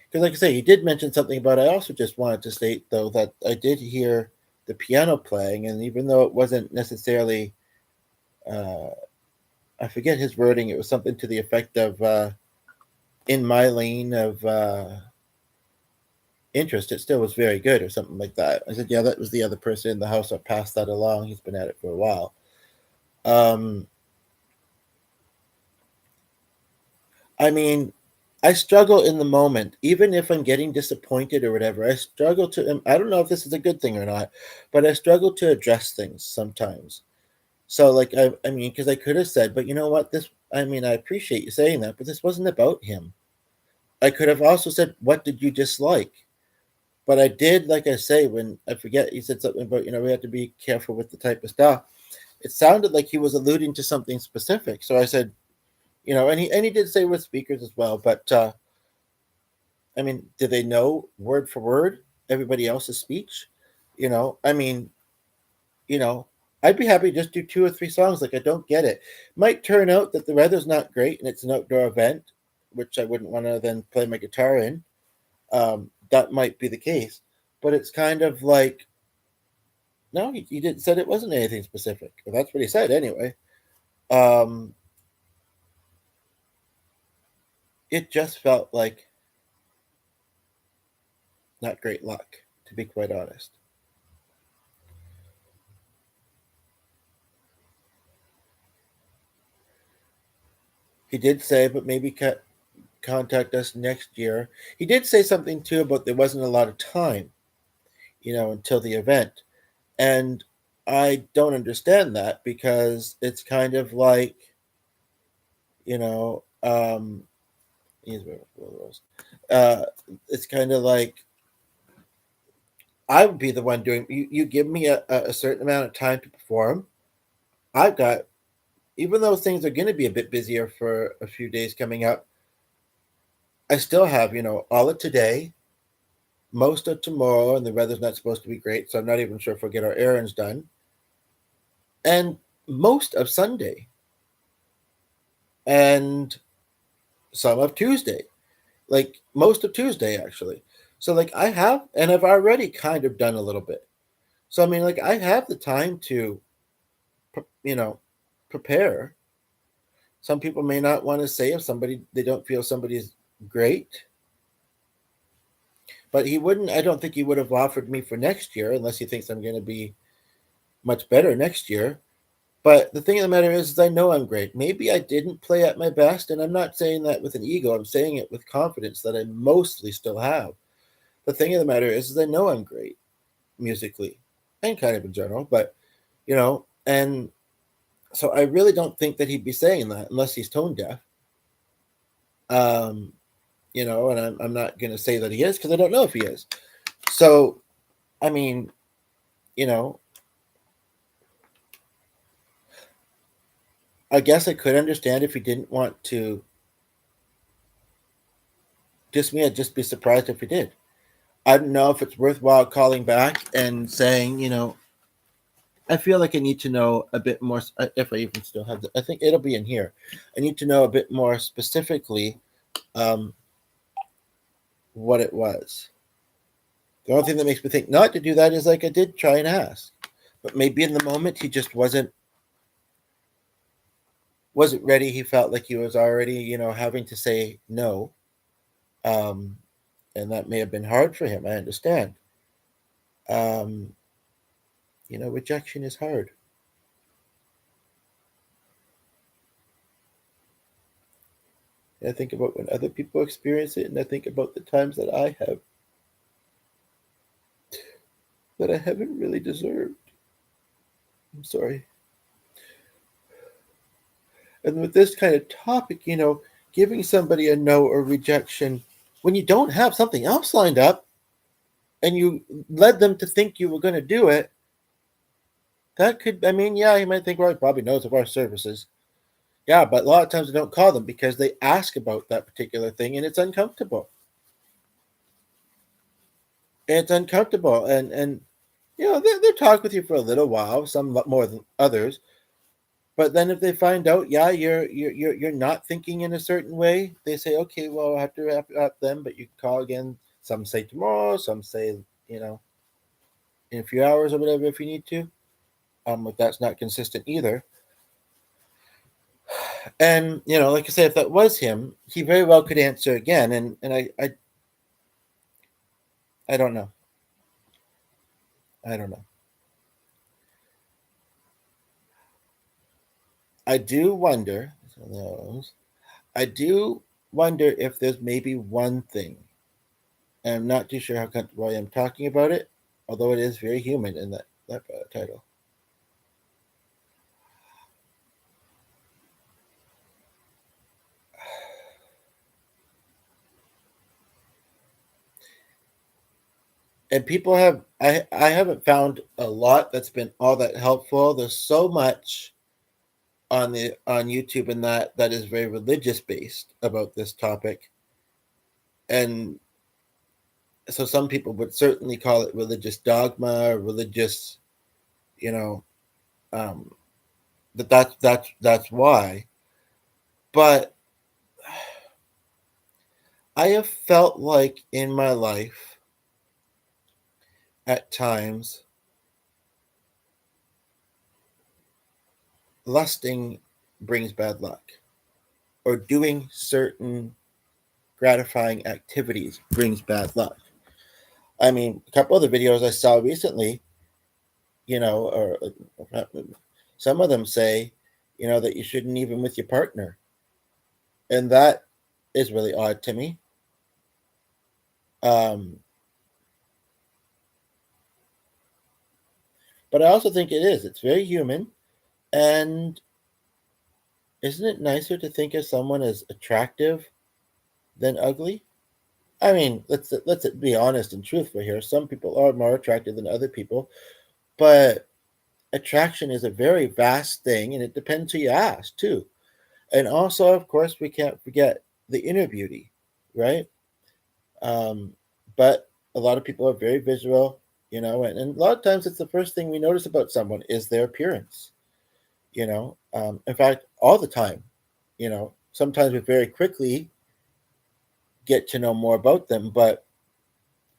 because like I say, he did mention something about. I also just wanted to state though that I did hear the piano playing, and even though it wasn't necessarily, uh, I forget his wording. It was something to the effect of "in my lane of interest." It still was very good, or something like that. I said, "Yeah, that was the other person in the house. I passed that along. He's been at it for a while." Um, I mean, I struggle in the moment, even if I'm getting disappointed or whatever. I struggle to. I don't know if this is a good thing or not, but I struggle to address things sometimes. So, like, I mean, because I could have said, but you know what? This, I mean, I appreciate you saying that, but this wasn't about him. I could have also said, what did you dislike? But I did, like I say, when I forget, he said something about, we have to be careful with the type of stuff. It sounded like he was alluding to something specific. So I said, and he did say with speakers as well, but I mean, do they know word for word everybody else's speech? I mean, you know, I'd be happy to just do two or three songs. Like, I don't get it. Might turn out that the weather's not great and it's an outdoor event, which I wouldn't want to then play my guitar in. That might be the case, but it's kind of like, no, he didn't said it wasn't anything specific. Well, that's what he said anyway. Um, it just felt like not great luck, to be quite honest. He did say, but maybe contact us next year. He did say something too about there wasn't a lot of time, until the event. And I don't understand that because it's kind of like, you know, um, uh, it's kind of like I would be the one doing. You give me a certain amount of time to perform. I've got, even though things are going to be a bit busier for a few days coming up, I still have, all of today, most of tomorrow, and the weather's not supposed to be great, so I'm not even sure if we'll get our errands done, and most of Sunday, and some of Tuesday, like most of Tuesday, actually. So, like, I have, and I've already kind of done a little bit. So, I mean, like, I have the time to, you know, prepare. Some people may not want to say if they don't feel somebody's great, but I don't think he would have offered me for next year unless he thinks I'm going to be much better next year. But the thing of the matter is I know I'm great. Maybe I didn't play at my best, and I'm not saying that with an ego. I'm saying it with confidence that I mostly still have. The thing of the matter is I know I'm great musically and kind of in general, but and so I really don't think that he'd be saying that unless he's tone deaf. Um, and I'm not going to say that he is because I don't know if he is. So, I mean, you know, I guess I could understand if he didn't want to diss me. I'd just be surprised if he did. I don't know if it's worthwhile calling back and saying, I feel like I need to know a bit more. If I even still have I think it'll be in here. I need to know a bit more specifically um, what it was. The only thing that makes me think not to do that is like I did try and ask, but maybe in the moment he just wasn't ready. He felt like he was already, having to say no, um, and that may have been hard for him. I understand. Um, rejection is hard. I think about when other people experience it, and I think about the times that I haven't really deserved. I'm sorry. And with this kind of topic, giving somebody a no or rejection when you don't have something else lined up and you led them to think you were going to do it, That could, I mean, yeah, you might think, well, he probably knows of our services. Yeah, but a lot of times they don't call them because they ask about that particular thing and it's uncomfortable. It's uncomfortable. And they talk with you for a little while, some more than others. But then if they find out, yeah, you're not thinking in a certain way, they say, okay, well, I have to wrap it up then, but you can call again. Some say tomorrow, some say, you know, in a few hours or whatever if you need to. But that's not consistent either. And like I say, if that was him, he very well could answer again. And I don't know. I don't know. I do wonder. I do wonder if there's maybe one thing. And I'm not too sure how comfortable I am talking about it, although it is very human in that title. And people have I haven't found a lot that's been all that helpful. There's so much on YouTube and that is very religious based about this topic. And so some people would certainly call it religious dogma, religious, you know, um, that's why. But I have felt like in my life at times lusting brings bad luck, or doing certain gratifying activities brings bad luck. I mean, a couple of the videos I saw recently, or some of them say, that you shouldn't even with your partner, and that is really odd to me. Um, but I also think it is. It's very human, and isn't it nicer to think of someone as attractive than ugly? I mean, let's be honest and truthful here. Some people are more attractive than other people, but attraction is a very vast thing, and it depends who you ask too. And also, of course, we can't forget the inner beauty, right? Um, but a lot of people are very visual, and a lot of times it's the first thing we notice about someone is their appearance. In fact, all the time. Sometimes we very quickly get to know more about them, but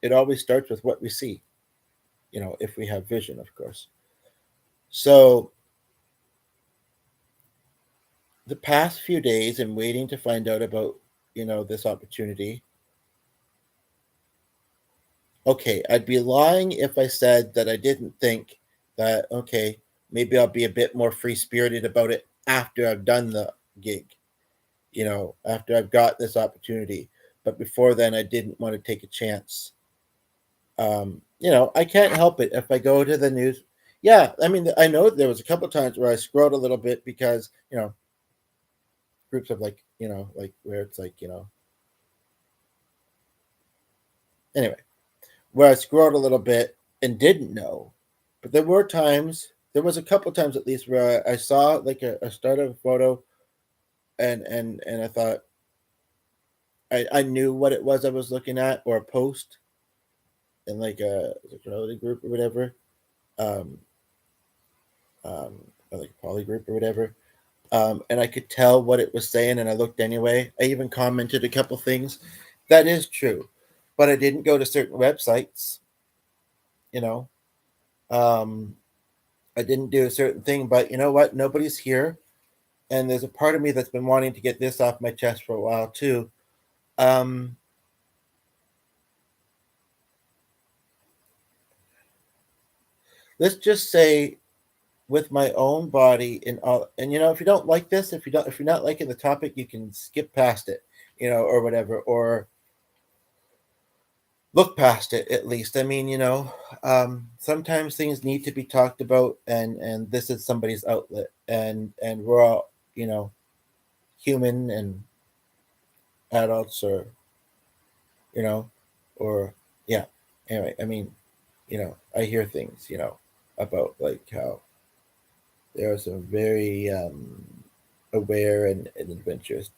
it always starts with what we see. If we have vision, of course. So the past few days and waiting to find out about this opportunity. Okay, I'd be lying if I said that I didn't think that, okay, maybe I'll be a bit more free spirited about it after I've done the gig, after I've got this opportunity. But before then, I didn't want to take a chance. I can't help it if I go to the news. Yeah, I mean, I know there was a couple times where I scrolled a little bit because, groups of like where it's like, anyway, where I scrolled a little bit and didn't know. But there was a couple times at least where I saw like a start of a photo and I thought I knew what it was I was looking at, or a post in like a sexuality group or whatever, um, um, or like a poly group or whatever. And I could tell what it was saying, and I looked anyway. I even commented a couple things. That is true, but I didn't go to certain websites. You know, um, I didn't do a certain thing, but you know what? Nobody's here, and there's a part of me that's been wanting to get this off my chest for a while too. Um, let's just say, with my own body and all, and if you don't like this, if you're not liking the topic, you can skip past it, or whatever, or look past it at least. I mean, sometimes things need to be talked about, and this is somebody's outlet, and we're all human and adults, or you know or yeah. Anyway, I mean, I hear things about like how There are some very aware and adventurous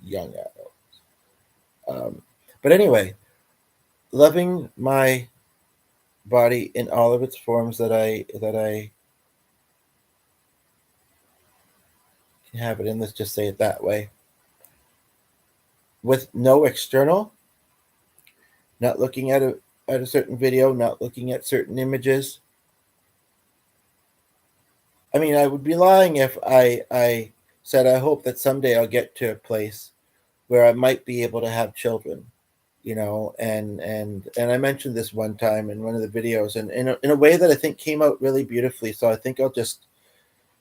young adults. But anyway, loving my body in all of its forms that I can have it in. Let's just say it that way, with no external, not looking at a certain video, not looking at certain images. I mean, I would be lying if I said I hope that someday I'll get to a place where I might be able to have children, and I mentioned this one time in one of the videos, and in a way that I think came out really beautifully. So I think I'll just,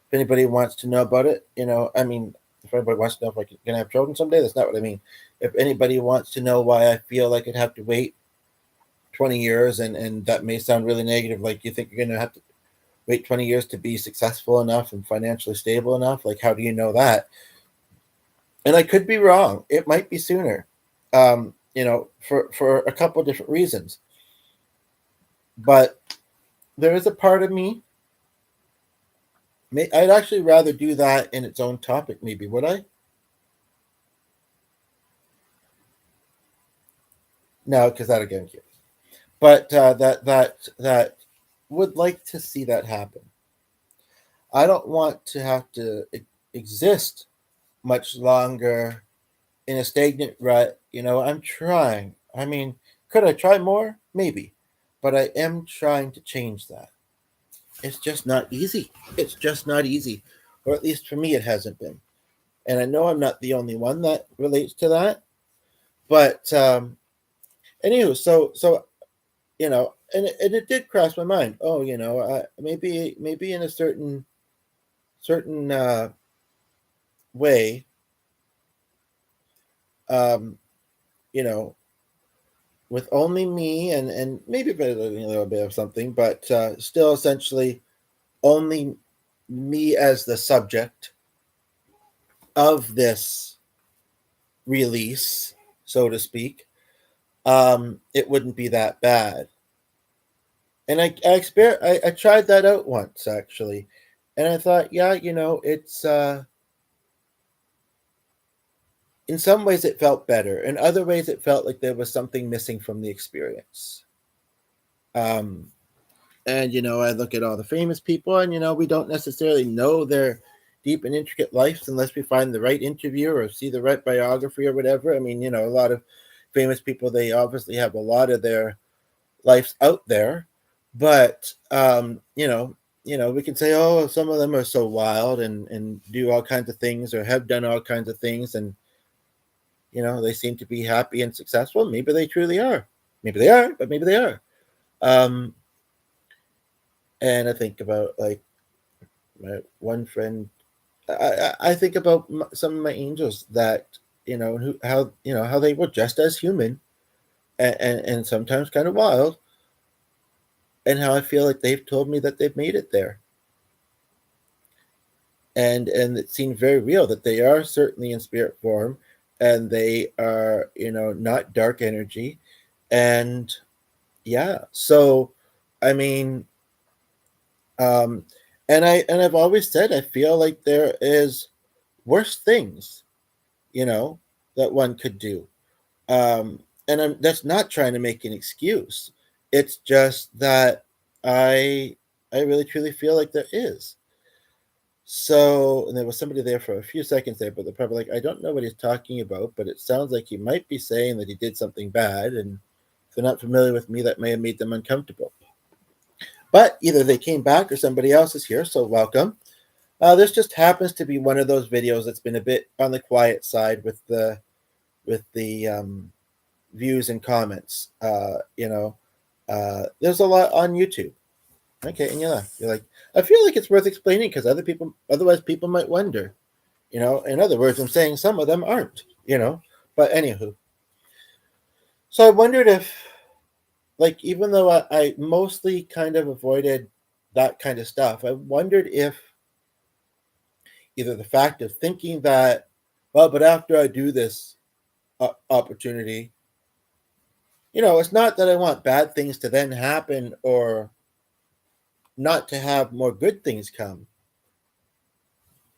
if anybody wants to know about it, I mean, if anybody wants to know if I can have children someday, that's not what I mean. If anybody wants to know why I feel like I'd have to wait 20 years, and that may sound really negative, like you think you're going to have to wait 20 years to be successful enough and financially stable enough, like how do you know that? And I could be wrong. It might be sooner, for a couple of different reasons. But there is a part of me, I'd actually rather do that in its own topic, maybe, would I? No, because that again, but that would like to see that happen. I don't want to have to exist much longer in a stagnant rut. I'm trying. I mean, could I try more? Maybe, but I am trying to change that. It's just not easy. It's just not easy, or at least for me, it hasn't been. And I know I'm not the only one that relates to that. But anywho, so and it did cross my mind. Oh, maybe in a certain way, um, you know, with only me and maybe a little bit of something, but still essentially only me as the subject of this release, so to speak, it wouldn't be that bad. And I tried that out once actually, and I thought, yeah, it's in some ways it felt better. In other ways, it felt like there was something missing from the experience. Um, and I look at all the famous people, and we don't necessarily know their deep and intricate lives unless we find the right interview or see the right biography or whatever. I mean, a lot of famous people, they obviously have a lot of their lives out there, but we can say, oh, some of them are so wild and do all kinds of things or have done all kinds of things, and they seem to be happy and successful. Maybe they truly are. Maybe they are, but maybe they are. Um, and I think about like my one friend. I think about some of my angels that how they were just as human and sometimes kind of wild, and how I feel like they've told me that they've made it there, and it seemed very real that they are certainly in spirit form, and they are not dark energy, and yeah. So I mean, um I've always said I feel like there is worse things, you know that one could do. um and that's not trying to make an excuse. It's just that i I really truly feel like there is. So, and there was somebody there for a few seconds there, but they're probably like, I don't know what he's talking about, but it sounds like he might be saying that he did something bad. And if they're not familiar with me, that may have made them uncomfortable. But either they came back or somebody else is here, so welcome. This just happens to be one of those videos that's been a bit on the quiet side with the views and comments. There's a lot on YouTube. Okay, and you're like, I feel like it's worth explaining because otherwise people might wonder. In other words, I'm saying some of them aren't. But anywho, so I wondered if, like, even though I mostly kind of avoided that kind of stuff, I wondered if either the fact of thinking that, well, but after I do this opportunity, it's not that I want bad things to then happen or not to have more good things come.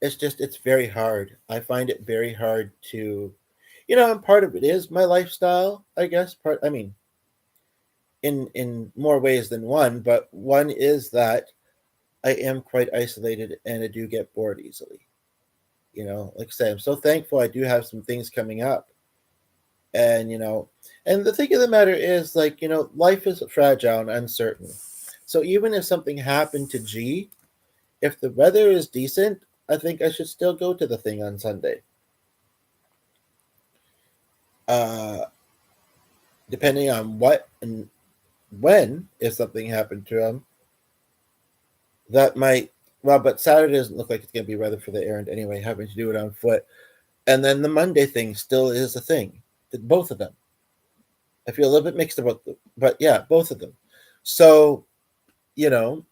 it's very hard. I find it very hard to, and part of it is my lifestyle, I guess. I mean, in more ways than one, but one is that I am quite isolated and I do get bored easily. Like I say, I'm so thankful I do have some things coming up. And, and the thing of the matter is, like, life is fragile and uncertain. So even if something happened to G, if the weather is decent, I think I should still go to the thing on Sunday. Uh, Depending on what and when, if something happened to him, that might, well, but Saturday doesn't look like it's going to be weather for the errand anyway, having to do it on foot. And then the Monday thing still is a thing. Both of them. I feel a little bit mixed about them, but yeah, both of them. So, you know,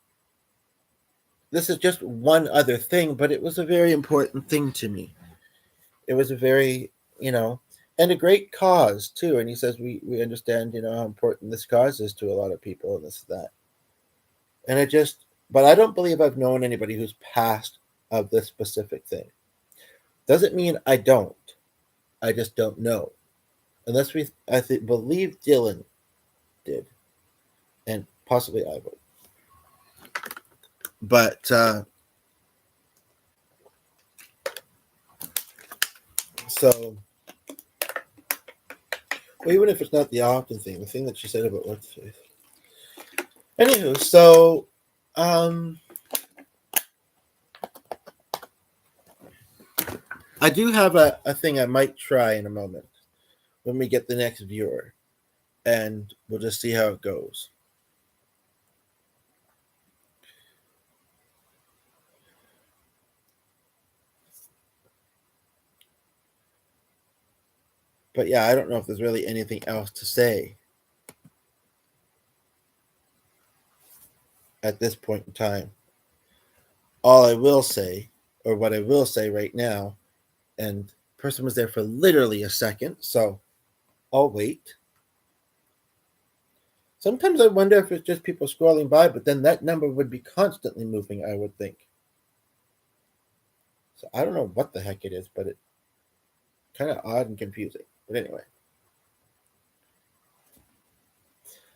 this is just one other thing, but it was a very important thing to me. It was a very, and a great cause too. And he says, we understand, how important this cause is to a lot of people and this, that. And but I don't believe I've known anybody who's passed of this specific thing. Doesn't mean I don't. I just don't know. Unless believe Dylan did, and possibly I would. But so, well, even if it's not the often thing, the thing that she said about what's faith. Anywho, so I do have a thing I might try in a moment when we get the next viewer, and we'll just see how it goes. But yeah, I don't know if there's really anything else to say at this point in time. All I will say, or what I will say right now, and the person was there for literally a second, so I'll wait. Sometimes I wonder if it's just people scrolling by, but then that number would be constantly moving, I would think. So I don't know what the heck it is, but it's kind of odd and confusing. But anyway.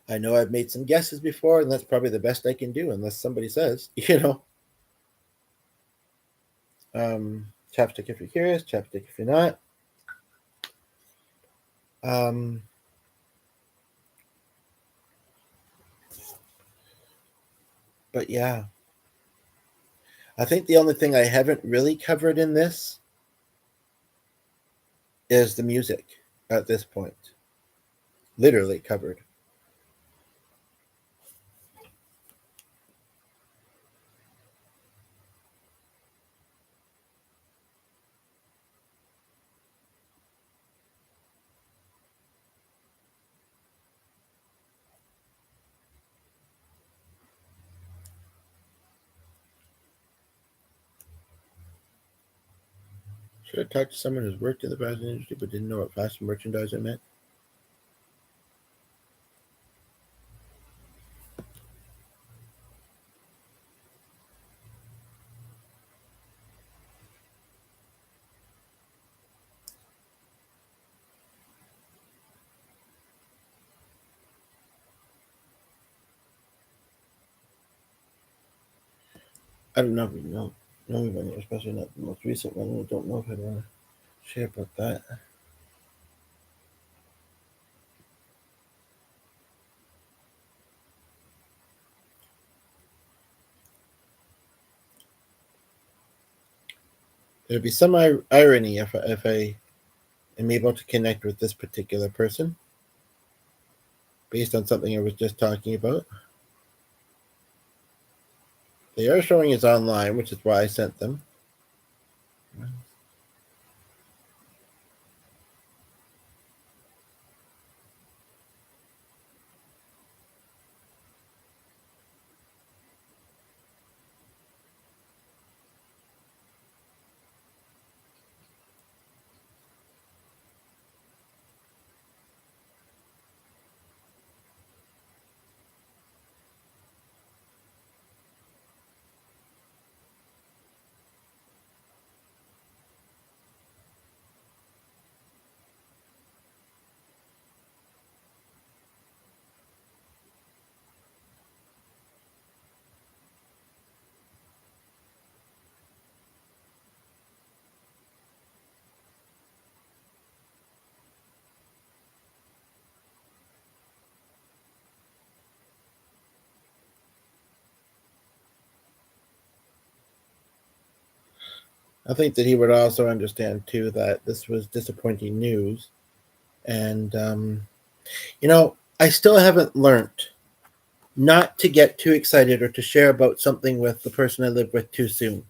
I know I've made some guesses before, and that's probably the best I can do, unless somebody says, chapstick if you're curious, chapstick if you're not. But yeah, I think the only thing I haven't really covered in this is the music at this point. Literally covered. Should have talked to someone who's worked in the fashion industry but didn't know what fashion merchandiser meant. I don't know if you know anybody, especially not the most recent one. I don't know if I'd want to share about that. There'd be some irony if I am able to connect with this particular person based on something I was just talking about. They are showing it's online, which is why I sent them. I think that he would also understand too that this was disappointing news, and I still haven't learned not to get too excited or to share about something with the person I live with too soon,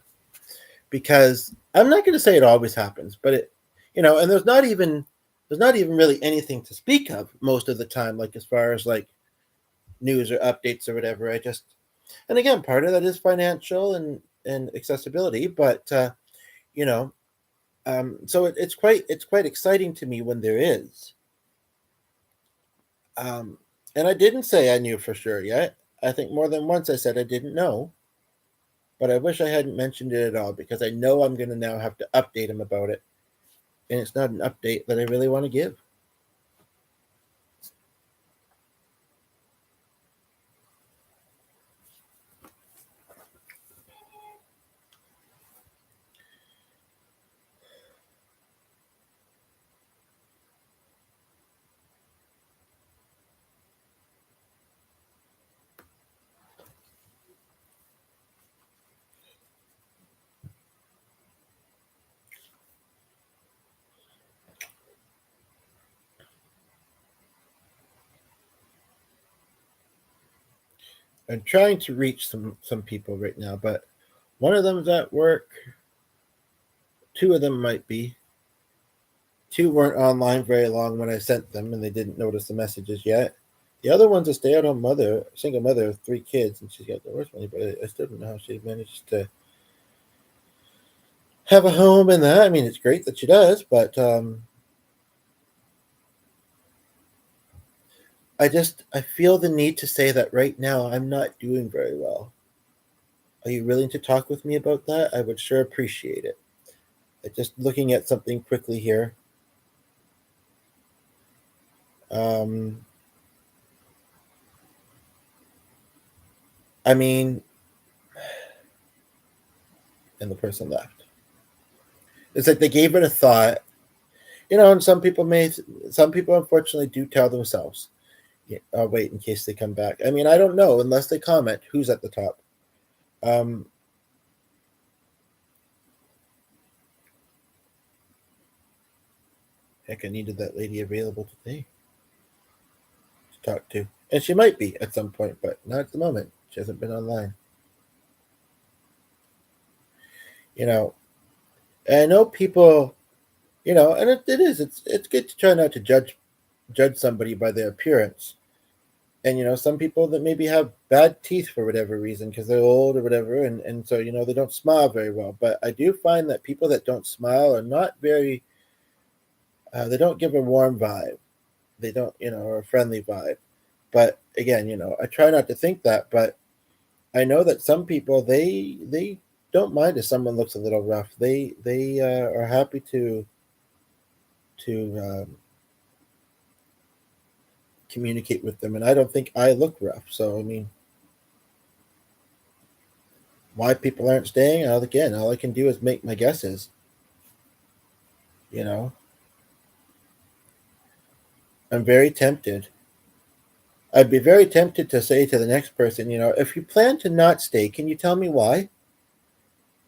because I'm not going to say it always happens, but and there's not even really anything to speak of most of the time, like as far as like news or updates or whatever. And again, part of that is financial and accessibility, but you know, so it's quite exciting to me when there is. Um, and I didn't say I knew for sure yet. I think more than once I said I didn't know, but I wish I hadn't mentioned it at all because I know I'm going to now have to update him about it, and it's not an update that I really want to give. I'm trying to reach some people right now, but one of them's at work. Two of them might be. Two weren't online very long when I sent them, and they didn't notice the messages yet. The other one's a stay-at-home mother, single mother of 3 kids, and she's got divorce money. But I still don't know how she managed to have a home and that. I mean, it's great that she does, but I feel the need to say that right now I'm not doing very well. Are you willing to talk with me about that? I would sure appreciate it. Just looking at something quickly here. Um, I mean, and the person left. It's like they gave it a thought, and some people unfortunately do tell themselves, yeah, I'll wait in case they come back. I mean, I don't know unless they comment who's at the top. Um, Heck, I needed that lady available today to talk to. And she might be at some point, but not at the moment. She hasn't been online. You know, and I know people, and it is. It's good to try not to judge somebody by their appearance. And some people that maybe have bad teeth for whatever reason because they're old or whatever, and so they don't smile very well. But I do find that people that don't smile are not very. They don't give a warm vibe. They don't, or a friendly vibe. But again, I try not to think that, but I know that some people they don't mind if someone looks a little rough. They are happy to communicate with them, and I don't think I look rough. So I mean, why people aren't staying? Again, all I can do is make my guesses. You know, I'm very tempted. I'd be very tempted to say to the next person, if you plan to not stay, can you tell me why?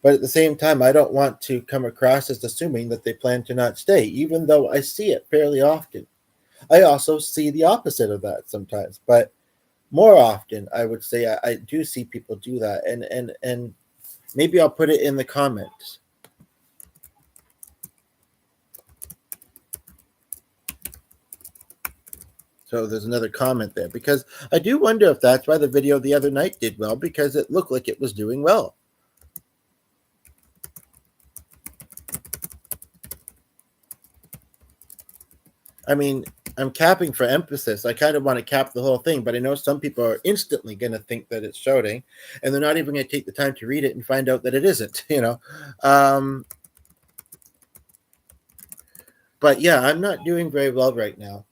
But at the same time, I don't want to come across as assuming that they plan to not stay, even though I see it fairly often. I also see the opposite of that sometimes, but more often, I would say I do see people do that, and maybe I'll put it in the comments. So there's another comment there because I do wonder if that's why the video the other night did well because it looked like it was doing well. I mean, I'm capping for emphasis. I kind of want to cap the whole thing, but I know some people are instantly going to think that it's shouting, and they're not even going to take the time to read it and find out that it isn't. But yeah, I'm not doing very well right now.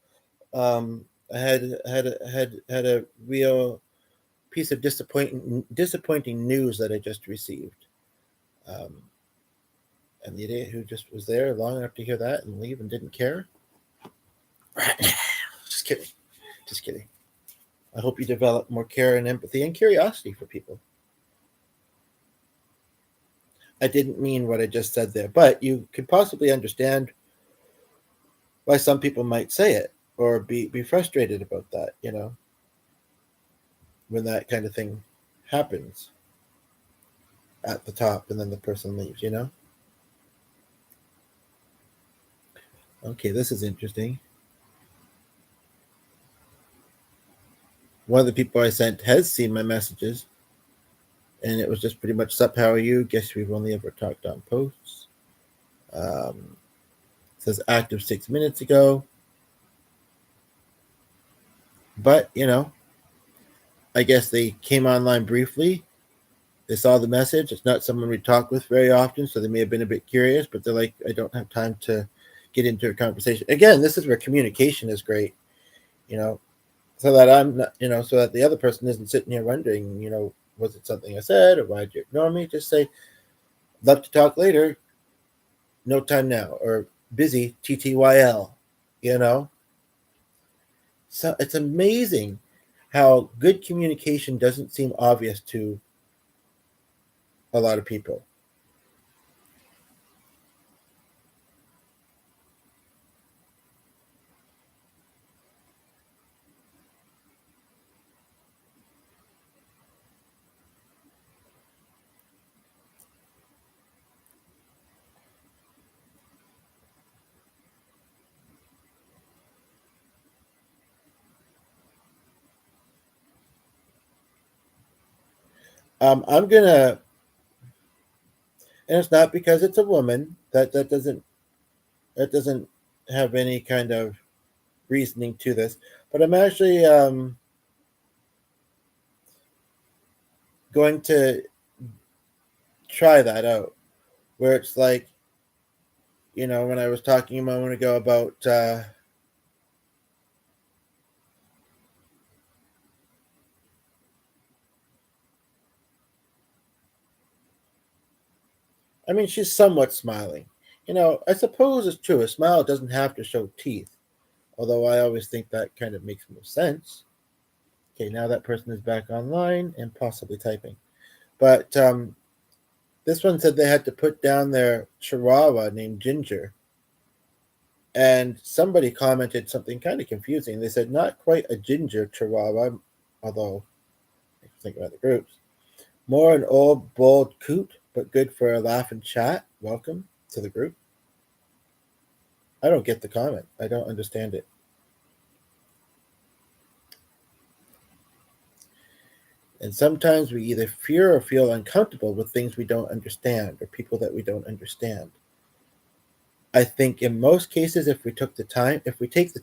I had a real piece of disappointing news that I just received. Um, and the idiot who just was there long enough to hear that and leave and didn't care. Just kidding. Just kidding. I hope you develop more care and empathy and curiosity for people. I didn't mean what I just said there, but you could possibly understand why some people might say it or be frustrated about that, when that kind of thing happens at the top and then the person leaves. Okay, this is interesting. One of the people I sent has seen my messages, and it was just pretty much, "Sup, how are you? Guess we've only ever talked on posts." Says active 6 minutes ago. But, I guess they came online briefly. They saw the message. It's not someone we talk with very often, so they may have been a bit curious, but they're like, I don't have time to get into a conversation. Again, this is where communication is great, you know, so that I'm not, so that the other person isn't sitting here wondering, was it something I said or why did you ignore me? Just say, love to talk later, no time now, or busy, TTYL, you know? So it's amazing how good communication doesn't seem obvious to a lot of people. I'm gonna, and it's not because it's a woman that doesn't have any kind of reasoning to this, but I'm actually going to try that out, where it's like, when I was talking a moment ago about I mean, she's somewhat smiling. I suppose it's true. A smile doesn't have to show teeth, although I always think that kind of makes more sense. Okay, now that person is back online and possibly typing. But this one said they had to put down their chihuahua named Ginger. And somebody commented something kind of confusing. They said, not quite a ginger chihuahua, although I think about the groups. More an old, bold coot, but good for a laugh and chat. Welcome to the group. I don't get the comment. I don't understand it. And sometimes we either fear or feel uncomfortable with things we don't understand or people that we don't understand. I think in most cases, if we take the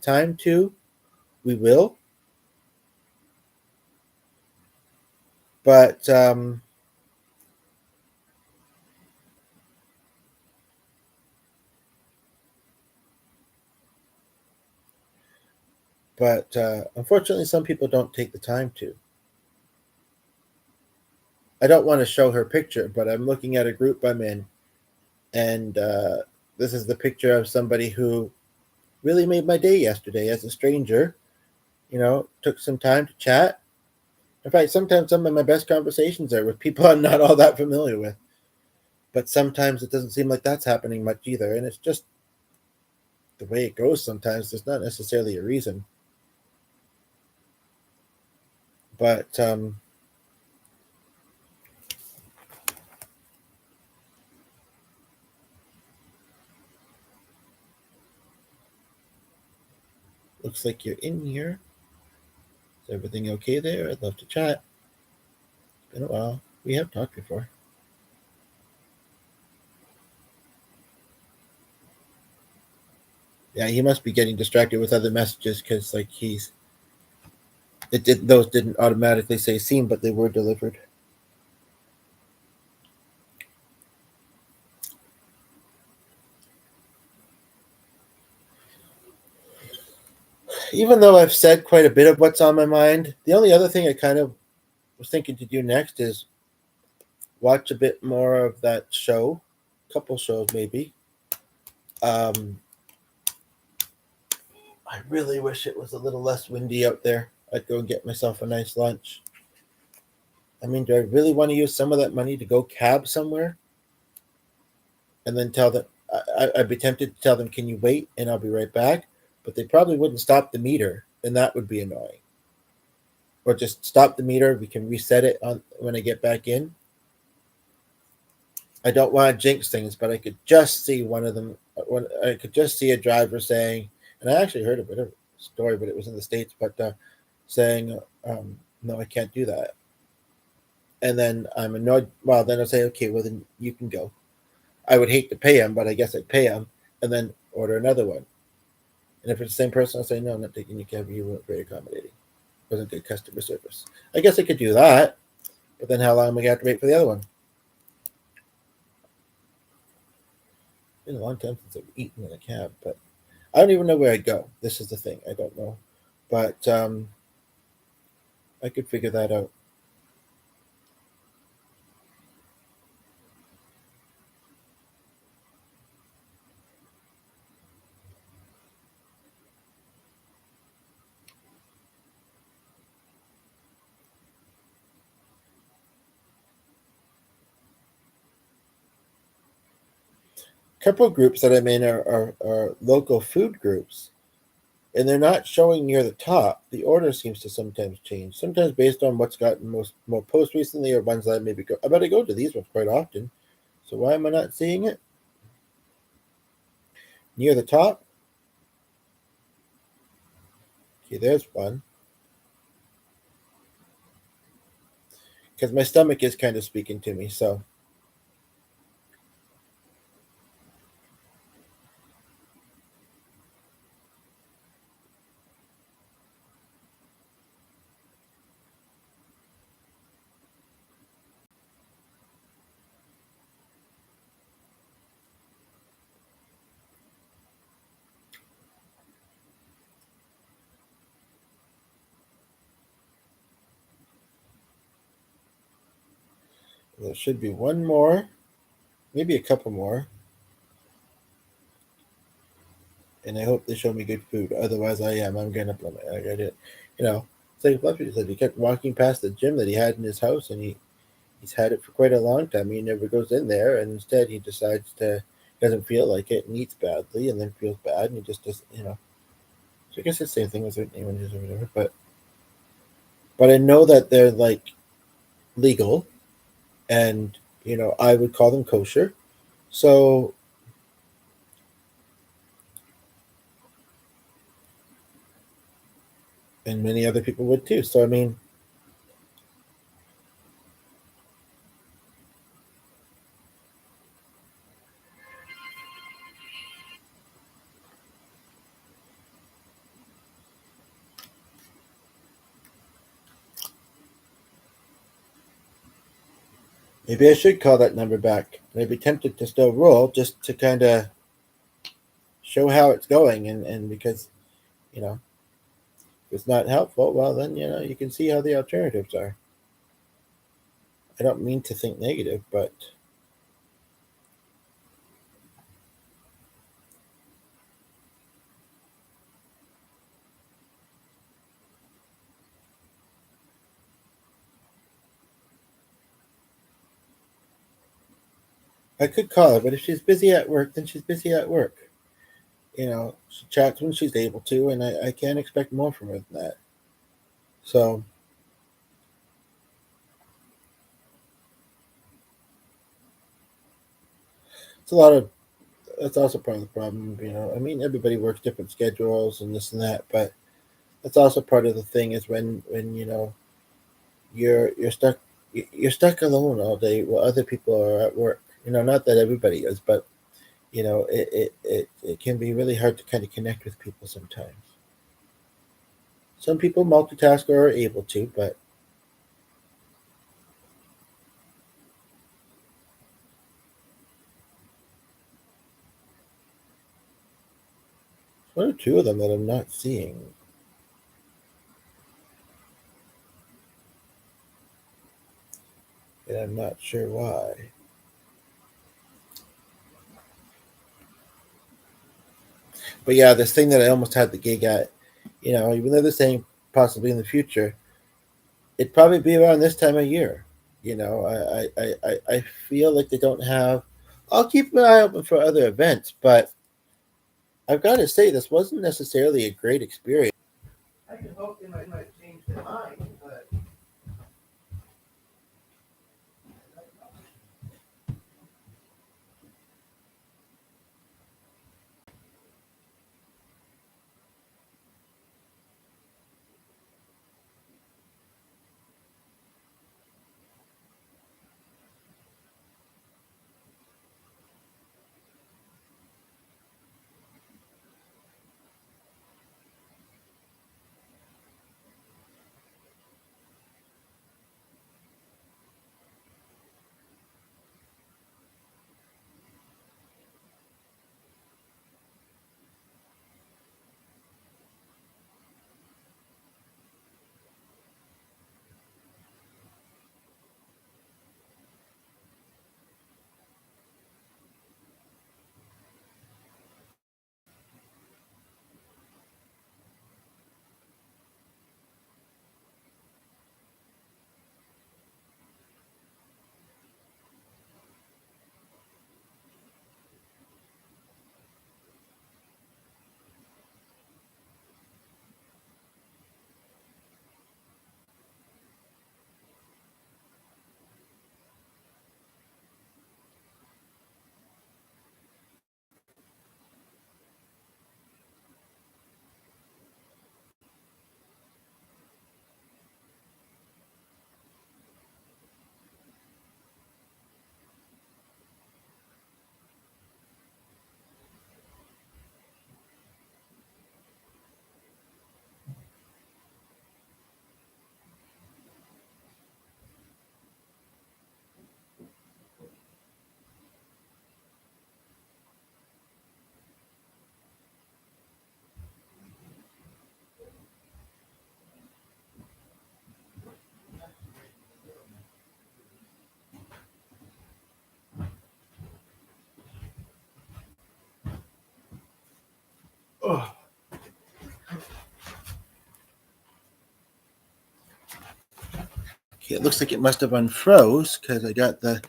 time to, we will. But unfortunately, some people don't take the time to. I don't want to show her picture, but I'm looking at a group I'm in, and this is the picture of somebody who really made my day yesterday as a stranger. Took some time to chat. In fact, sometimes some of my best conversations are with people I'm not all that familiar with. But sometimes it doesn't seem like that's happening much either, and it's just the way it goes sometimes. There's not necessarily a reason. But looks like you're in here. Is everything okay there? I'd love to chat. It's been a while. We have talked before. Yeah, he must be getting distracted with other messages because, like, those didn't automatically say seen, but they were delivered. Even though I've said quite a bit of what's on my mind, the only other thing I kind of was thinking to do next is watch a bit more of that show, a couple shows maybe. Um, I really wish it was a little less windy out there. I'd go and get myself a nice lunch. I mean, do I really want to use some of that money to go cab somewhere? and then tell them I'd be tempted to tell them, "Can you wait?" and I'll be right back, but they probably wouldn't stop the meter, and that would be annoying. Or just stop the meter. We can reset it on when I get back in. I don't want to jinx things, but I could just see one of them. When I could just see a driver saying, and I actually heard a bit of a story, but it was in the States, but saying, "No, I can't do that." And then I'm annoyed. Well, then I'll say, "Okay, well then you can go." I would hate to pay him, but I guess I'd pay him, and then order another one. And if it's the same person, I'll say, "No, I'm not taking your cab. You weren't very accommodating. Wasn't good customer service." I guess I could do that, but then how long am I gonna have to wait for the other one? It's been a long time since I've eaten in a cab, but I don't even know where I'd go. This is the thing. I don't know. But I could figure that out. A couple of groups that I'm in are local food groups, and they're not showing near the top. The order seems to sometimes change, sometimes based on what's gotten more posts recently or ones that I maybe go. I bet I go to these ones quite often. So why am I not seeing it near the top? Okay, there's one. Because my stomach is kind of speaking to me. So there should be one more, maybe a couple more, and I hope they show me good food. Otherwise, I'm gonna plummet. I got it. You know, it's like Fluffy said. He kept walking past the gym that he had in his house, and he's had it for quite a long time. He never goes in there, and instead he decides to doesn't feel like it and eats badly, and then feels bad, and he just doesn't. So I guess it's the same thing with certain images or whatever. But I know that they're like legal, and I would call them kosher. So and many other people would too. So I mean, maybe I should call that number back. And I'd be tempted to still roll just to kind of show how it's going, and because you know if it's not helpful, well then you can see how the alternatives are. I don't mean to think negative, but I could call her. But if she's busy at work, then she's busy at work. She chats when she's able to, and I can't expect more from her than that. So it's a lot of that's also part of the problem. I mean, everybody works different schedules and this and that, but that's also part of the thing is when you're stuck you're stuck alone all day while other people are at work. Not that everybody is, but it can be really hard to kind of connect with people sometimes. Some people multitask or are able to, but one or two of them that I'm not seeing, and I'm not sure why. But yeah, this thing that I almost had the gig at, even though they're saying possibly in the future, it'd probably be around this time of year. I feel like they don't have. I'll keep my eye open for other events, but I've got to say this wasn't necessarily a great experience. I can hope they might change their mind, but oh. Okay, it looks like it must have unfroze because I got the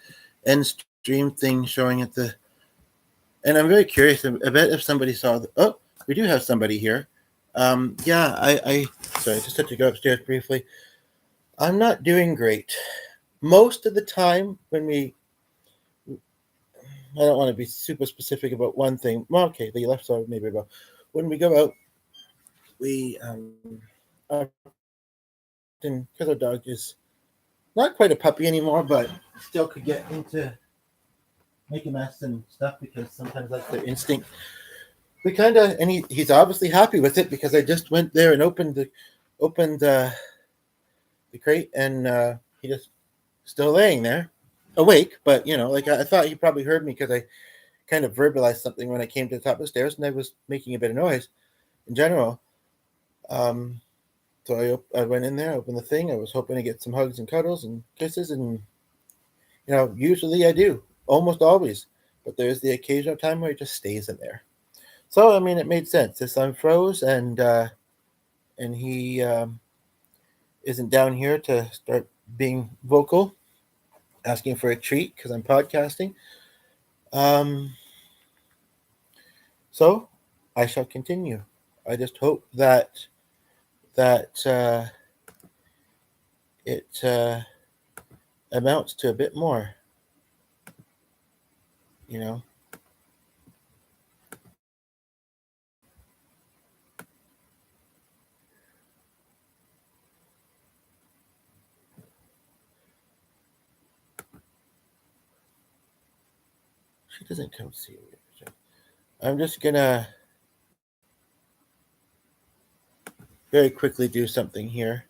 end stream thing showing at the. And I'm very curious. I bet if somebody saw the. Oh, we do have somebody here. Yeah, sorry, I just had to go upstairs briefly. I'm not doing great. Most of the time, I don't want to be super specific about one thing. Well, okay, the left side maybe about. When we go out, we often, because our dog is not quite a puppy anymore, but still could get into make a mess and stuff because sometimes that's their instinct. We kind of, and he's obviously happy with it because I just went there and opened the crate and he just still laying there, awake. But like I thought he probably heard me because I kind of verbalized something when I came to the top of the stairs and I was making a bit of noise in general. So I went in there, opened the thing. I was hoping to get some hugs and cuddles and kisses, and usually I do, almost always. But there's the occasional time where it just stays in there. So I mean, it made sense. The sun froze, and he isn't down here to start being vocal, asking for a treat because I'm podcasting. Um, so I shall continue. I just hope that it amounts to a bit more. You know. She doesn't come see me. So I'm just gonna very quickly do something here.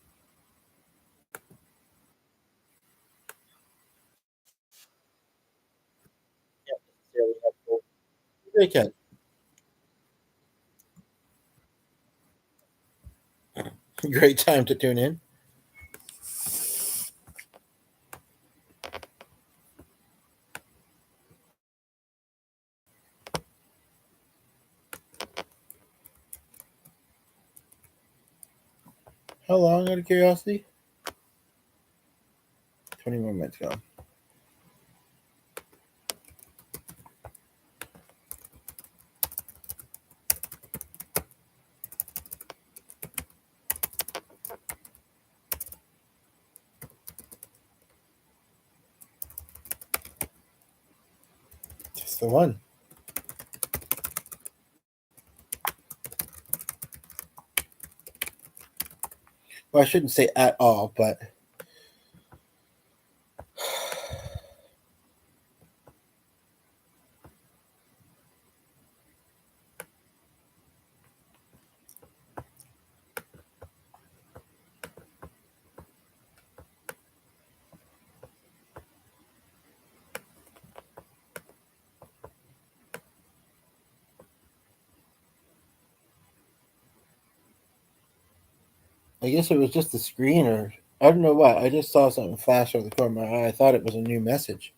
They can. Great time to tune in. How long, out of curiosity? 20 more minutes ago. the one. Well, I shouldn't say at all, but I guess it was just the screen, or I don't know what. I just saw something flash over the corner of my eye. I thought it was a new message.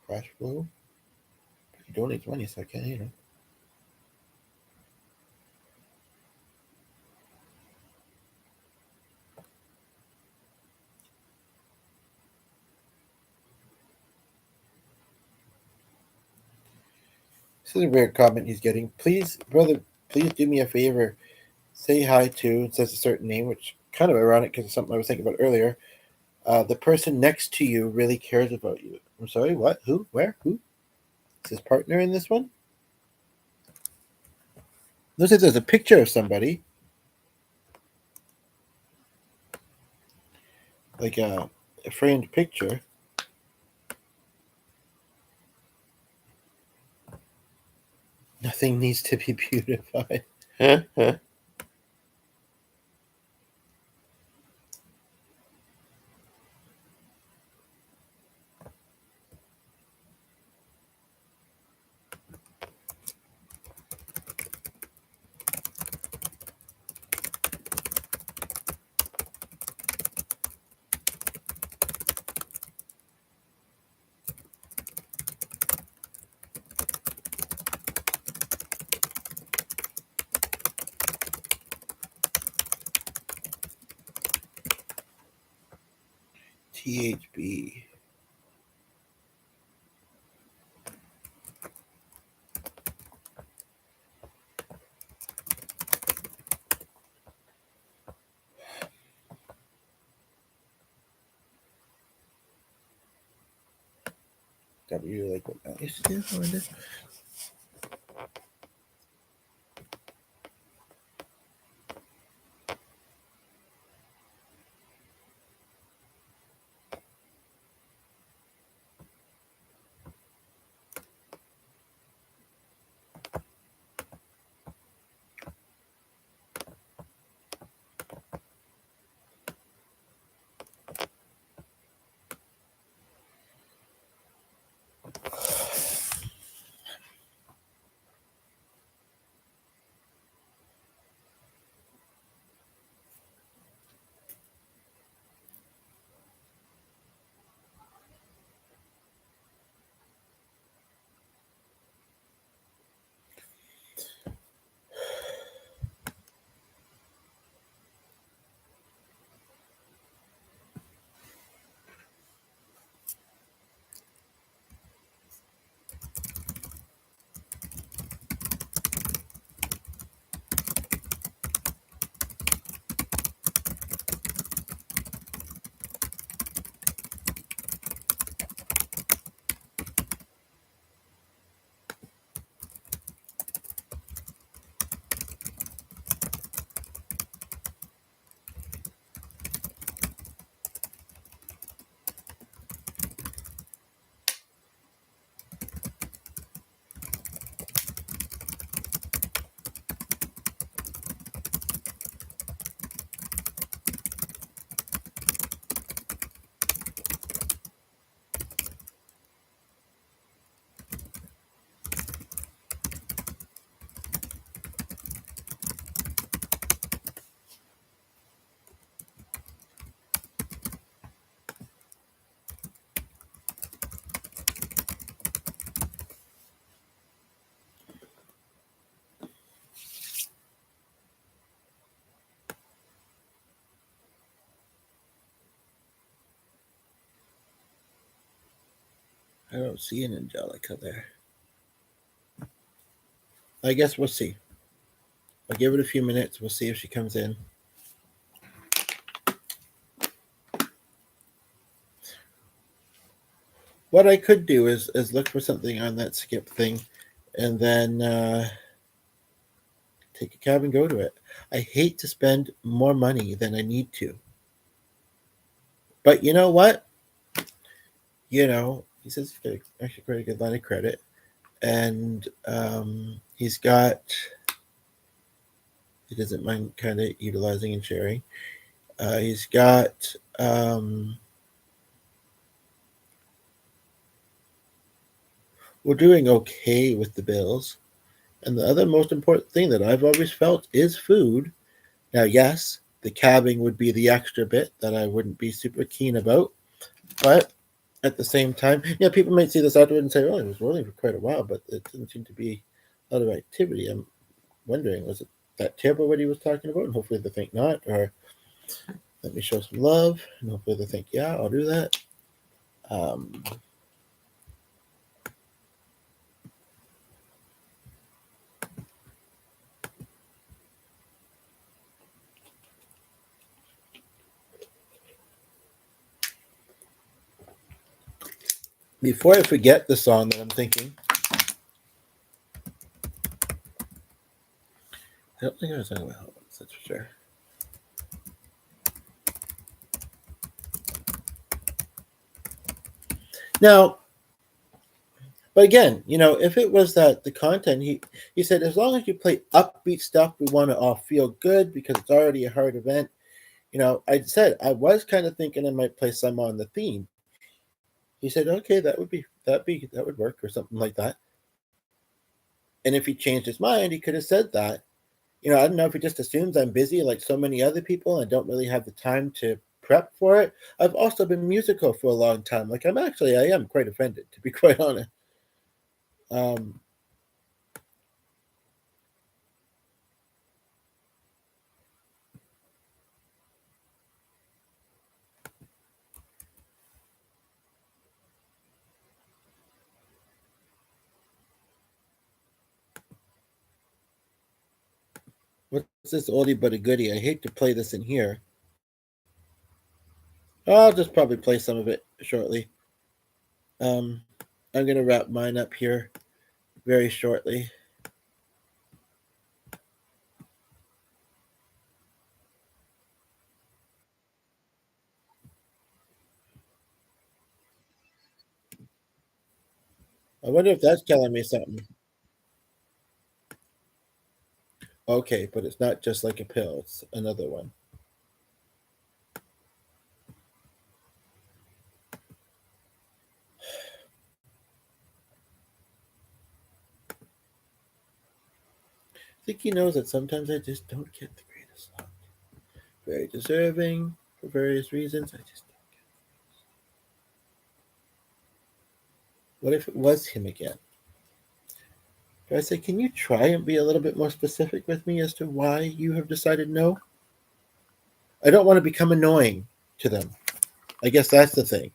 Crash flow. He donates money, so I can't hate him. This is a weird comment he's getting. Please, brother, please do me a favor. Say hi to, it says a certain name, which kind of ironic because it's something I was thinking about earlier. The person next to you really cares about you. I'm sorry, what? Who? Where? Who? Is his partner in this one? Looks like there's a picture of somebody. Like a framed picture. Nothing needs to be beautified. THB. W, like what that used to do? I wonder. I don't see an Angelica there. I guess we'll see. I'll give it a few minutes. We'll see if she comes in. What I could do is look for something on that skip thing, and then take a cab and go to it. I hate to spend more money than I need to. But you know what? He says he's got actually quite a good line of credit, and he's got. He doesn't mind kind of utilizing and sharing. He's got. We're doing okay with the bills, and the other most important thing that I've always felt is food. Now, yes, the cabbing would be the extra bit that I wouldn't be super keen about, but at the same time, yeah, people might see this afterward and say, "Oh, it was rolling for quite a while, but it didn't seem to be a lot of activity." I'm wondering, was it that terrible what he was talking about? And hopefully they think not, or let me show some love, and hopefully they think, yeah, I'll do that. Um, Before I forget the song that I'm thinking, I don't think I was talking about Hellbones, that's for sure. Now, but again, if it was that the content, he said, as long as you play upbeat stuff, we want to all feel good because it's already a hard event. I said I was kind of thinking I might play some on the theme. He said, okay, that would work or something like that. And if he changed his mind, he could have said that. I don't know if he just assumes I'm busy like so many other people and don't really have the time to prep for it. I've also been musical for a long time. Like I am quite offended, to be quite honest. Um, what's this oldie but a goodie? I hate to play this in here. I'll just probably play some of it shortly. Um, I'm gonna wrap mine up here very shortly. I wonder if that's telling me something. Okay, but it's not just like a pill, it's another one. I think he knows that sometimes I just don't get the greatest luck. Very deserving for various reasons. I just don't get. What if it was him again? Do I say, can you try and be a little bit more specific with me as to why you have decided no? I don't want to become annoying to them. I guess that's the thing.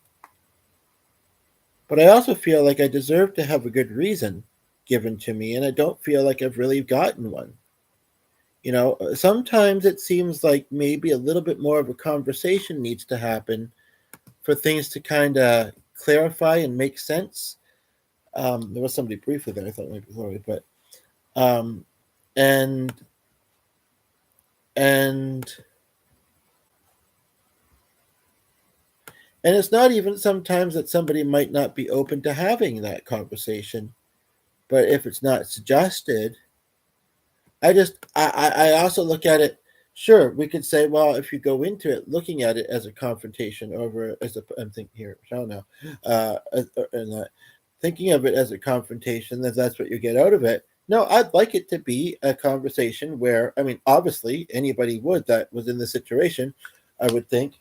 But I also feel like I deserve to have a good reason given to me, and I don't feel like I've really gotten one. Sometimes it seems like maybe a little bit more of a conversation needs to happen for things to kind of clarify and make sense. There was somebody briefly that I thought might be Lori, but um, and and and it's not even sometimes that somebody might not be open to having that conversation, but if it's not suggested, I also look at it. Sure, we could say, well, if you go into it looking at it as a confrontation over as a I'm thinking here, Michelle now, and thinking of it as a confrontation, that's what you get out of it. No, I'd like it to be a conversation where, I mean, obviously anybody would that was in the situation, I would think,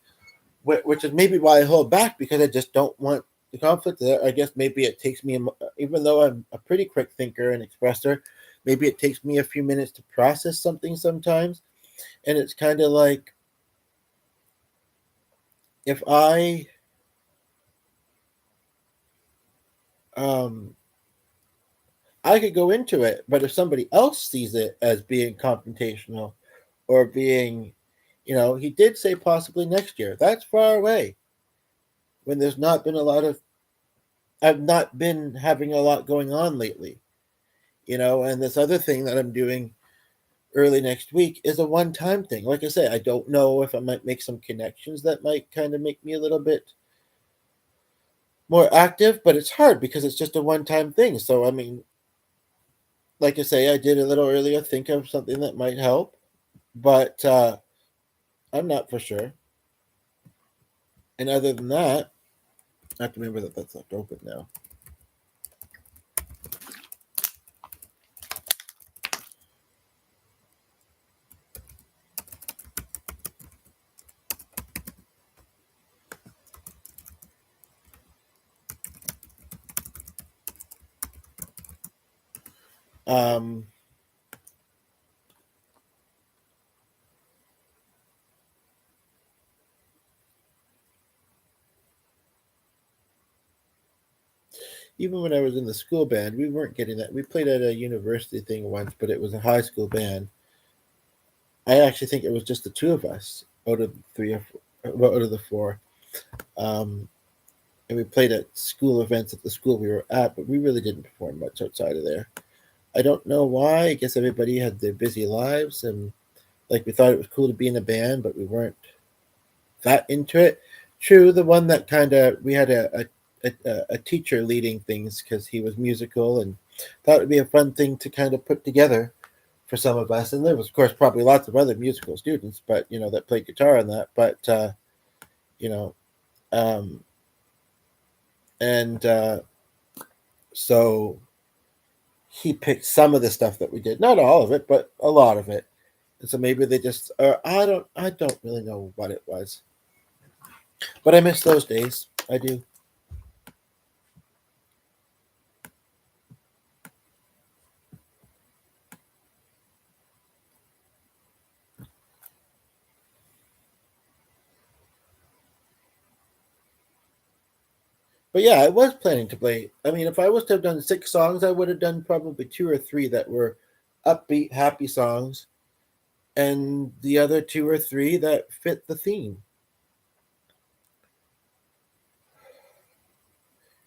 which is maybe why I hold back because I just don't want the conflict there. I guess maybe it takes me, even though I'm a pretty quick thinker and expresser, maybe it takes me a few minutes to process something sometimes. And it's kind of like if um, I could go into it, but if somebody else sees it as being confrontational or being, he did say possibly next year. That's far away when there's not been a lot of, I've not been having a lot going on lately, and this other thing that I'm doing early next week is a one time thing. Like I say, I don't know if I might make some connections that might kind of make me a little bit more active, but it's hard because it's just a one time thing. So, I mean, like I say, I did a little earlier think of something that might help, but I'm not for sure. And other than that, I have to remember that that's left open now. Um, Even when I was in the school band, we weren't getting that. We played at a university thing once, but it was a high school band. I actually think it was just the two of us out of the three or four, well, out of the four. Um, and we played at school events at the school we were at, but we really didn't perform much outside of there. I don't know why. I guess everybody had their busy lives, and like we thought it was cool to be in a band, but we weren't that into it. True, the one that kind of we had a teacher leading things because he was musical, and thought would be a fun thing to kind of put together for some of us. And there was, of course, probably lots of other musical students, but that played guitar and that. But you know, um, and so he picked some of the stuff that we did, not all of it, but a lot of it. And so maybe they just, or I don't really know what it was, but I miss those days. I do. But yeah, I was planning to play. I mean, if I was to have done 6 songs, I would have done probably 2 or 3 that were upbeat, happy songs, and the other 2 or 3 that fit the theme.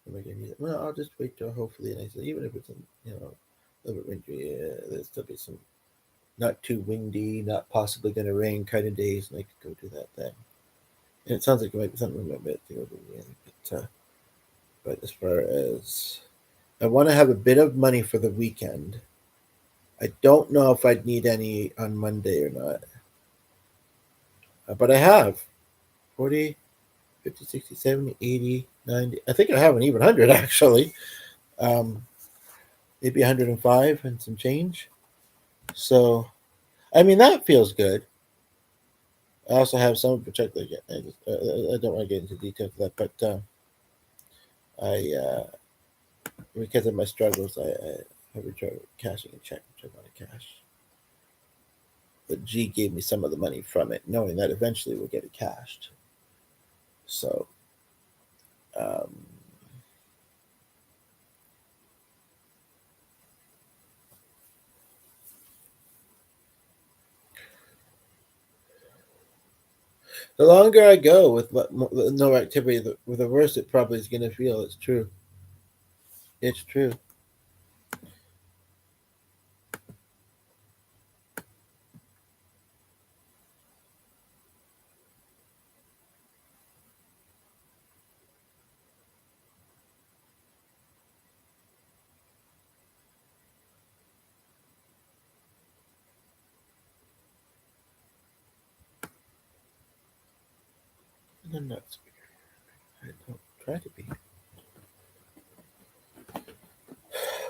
Am I gonna use it? Well, I'll just wait till hopefully, and I said, even if it's a little bit windy, there's still be some not too windy, not possibly going to rain kind of days, and I could go do that then. And it sounds like it might be something in my bed to go do again. But as far as I want to have a bit of money for the weekend, I don't know if I'd need any on Monday or not. But I have 40, 50, 60, 70, 80, 90. I think I have an even 100 actually. Um, Maybe 105 and some change. So, I mean, that feels good. I also have some particular. I don't want to get into details of that, but I because of my struggles, I have been trying cashing a check, which I want to cash. But G gave me some of the money from it, knowing that eventually we'll get it cashed. So, um, the longer I go with no activity, the worse it probably is going to feel. It's true. It's true. And I'm not scared. I don't try to be.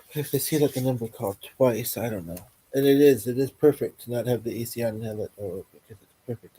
But if they see that the number called twice, I don't know. And it is perfect to not have the AC on and have it over because it's perfect.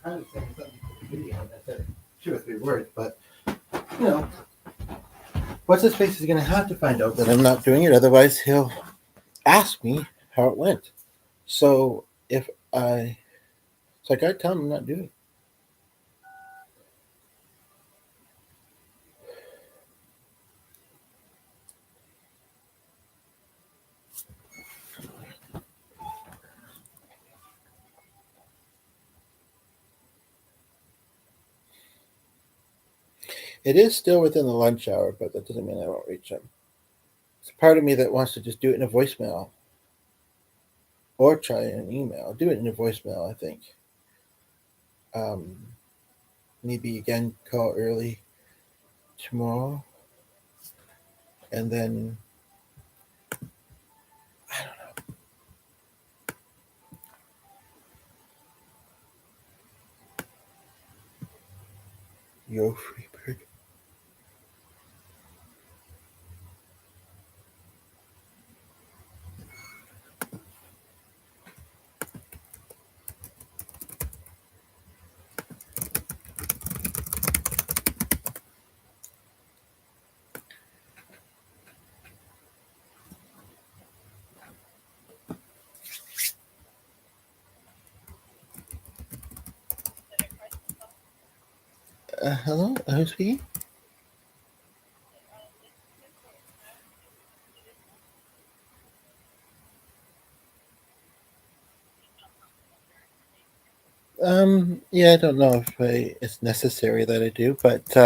kind of saying something for the video, and I said 2 or 3 words, but you know, what's his face is going to have to find out that I'm not doing it. Otherwise, he'll ask me how it went. So if I, it's like I tell him I'm not doing it. It is still within the lunch hour, but that doesn't mean I won't reach him. It's part of me that wants to just do it in a voicemail or try an email. Do it in a voicemail, I think. Um, Maybe again call early tomorrow, and then I don't know. Yo, free bird. Hello, who's speaking? Yeah, I don't know if it's necessary that I do, but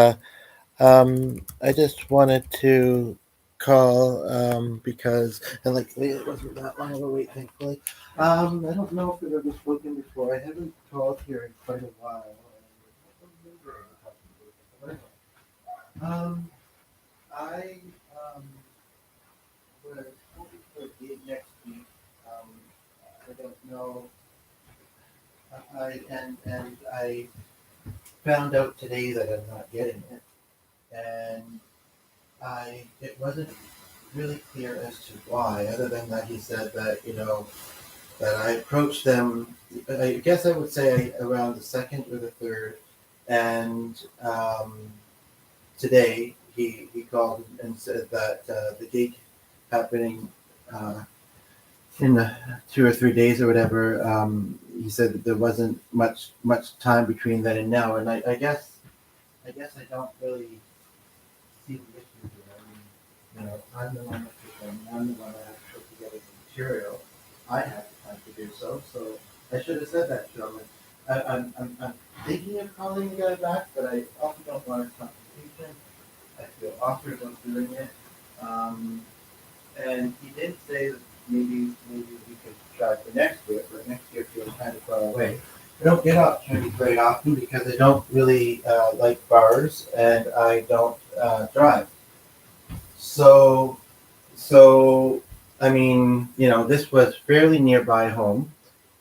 I just wanted to call because, and like, it wasn't that long of a wait, thankfully. I don't know if we've ever spoken before. I haven't called here in quite a while. Um, I was hoping for a gig next week. Um, I don't know. I found out today that I'm not getting it, and I it wasn't really clear as to why. Other than that, he said that that I approached them. I guess I would say around the second or the third, and today he called and said that the gig happening in the 2 or 3 days or whatever. He said that there wasn't much time between then and now, and I guess I don't really see the issue here. I mean, I'm the one that took them. I'm the one that had to put together the material. I have the time to do so, so I should have said that to him. I'm thinking of calling the guy back, but I also don't want a confrontation. I feel awkward about doing it. Um, and he did say that maybe we could try for next year, but next year feels kind of far away. I don't get opportunities very often because I don't really like bars and I don't drive. So, so I mean, this was fairly nearby home,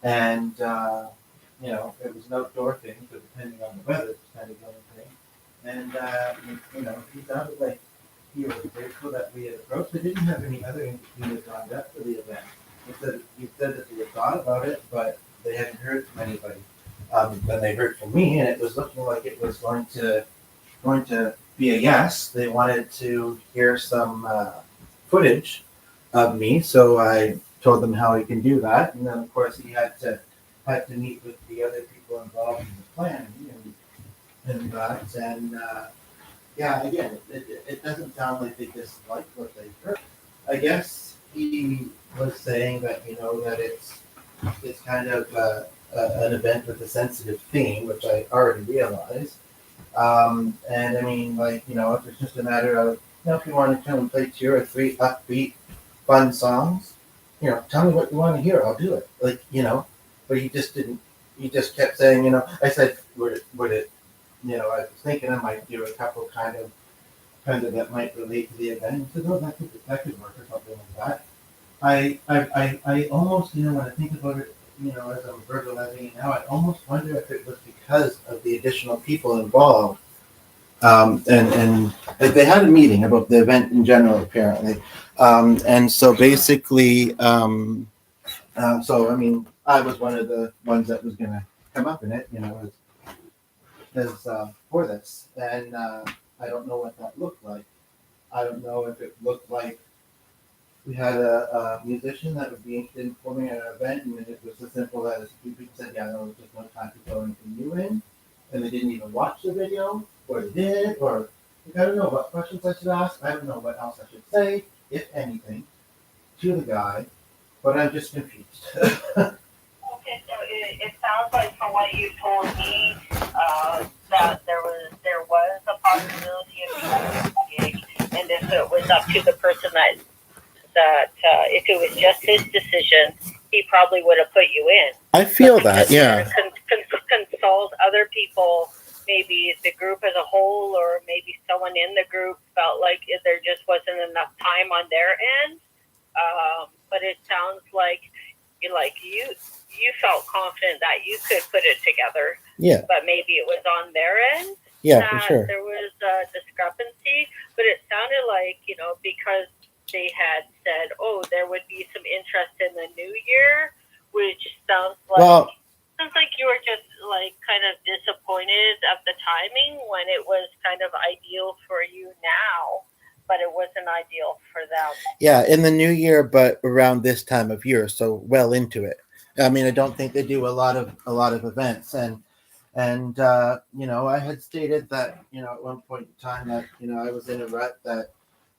and it was an outdoor thing, so depending on the weather, it's kind of the only thing. And he sounded like he was grateful that we had approached. They didn't have any other entertainers lined up for the event. He said that they had thought about it, but they hadn't heard from anybody. Then they heard from me, and it was looking like it was going to be a yes. They wanted to hear some footage of me, so I told them how he can do that, and then of course he had to meet with the other people involved in the planning and that, and yeah, again, it doesn't sound like they dislike what they heard. I guess he was saying that that it's kind of an event with a sensitive theme, which I already realized. And I mean, like, if it's just a matter of, if you want to come and play 2 or 3 upbeat, fun songs, tell me what you want to hear. I'll do it. Like, but he just didn't. He just kept saying, I said, would it, I was thinking I might do a couple kind of that might relate to the event. He said, oh, that could work or something like that. I almost, when I think about it, as I'm verbalizing it now, I almost wonder if it was because of the additional people involved. And they had a meeting about the event in general, apparently. And so basically, so I mean, I was one of the ones that was going to come up in it, as for this, and I don't know what that looked like. I don't know if it looked like we had a musician that would be interested in performing at an event, and it was as simple as two people said, "Yeah, there was just no time to throw anything new in," and they didn't even watch the video, or they did, or I don't know what questions I should ask. I don't know what else I should say, if anything, to the guy, but I'm just confused. Okay, so it sounds like from what you told me, that there was a possibility of becoming a gig, and if it was up to the person that if it was just his decision, he probably would have put you in. I But feel that, because you yeah. had consult other people, maybe the group as a whole, or maybe someone in the group felt like there just wasn't enough time on their end. But it sounds like you felt confident that you could put it together, Yeah, but maybe it was on their end yeah, for that sure. there was a discrepancy. But it sounded like, because they had said, oh, there would be some interest in the new year, which Well, sounds like you were just like kind of disappointed at the timing when it was kind of ideal for you now, but it wasn't ideal for them. yeah, in the new year, but around this time of year, so well into it. I mean, I don't think they do a lot of events, and I had stated that at one point in time that I was in a rut that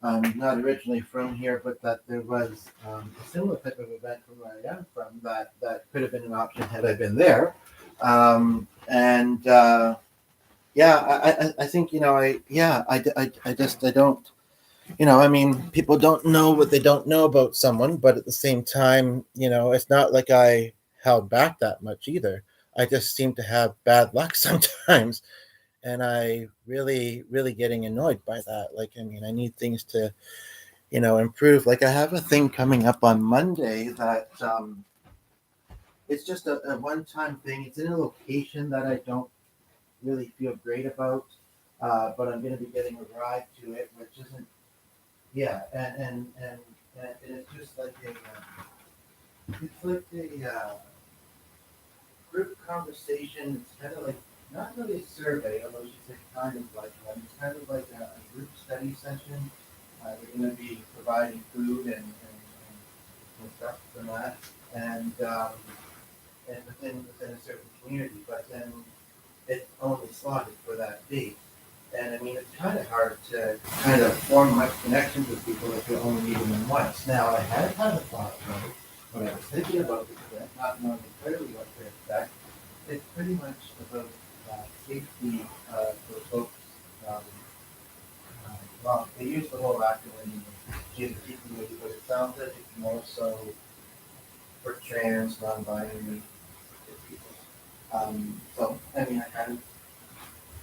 not originally from here, but that there was a similar type of event from where I am from that could have been an option had I been there, and yeah, I think I don't. I mean, people don't know what they don't know about someone, but at the same time, it's not like I held back that much either. I just seem to have bad luck sometimes, and I really getting annoyed by that. Like, I mean, I need things to, improve. Like, I have a thing coming up on Monday that it's just a one-time thing. It's in a location that I don't really feel great about, but I'm going to be getting a ride to it, which isn't. Yeah, and it's just like a group conversation. It's kind of like not really a survey, although she said kind of like one. It's kind of like a group study session. We're going to be providing food and stuff for that, and within a certain community. But then it's only slotted for that date. And I mean, it's kind of hard to kind of form much connections with people if you only meet them once. Now, I had kind of thought, though, when I was thinking about this event, not knowing clearly what to expect, it's pretty much about safety for folks. Um, well, they use the whole acronym LGBT community, but it sounds like it's more so for trans, non-binary people. So, I mean, I kind of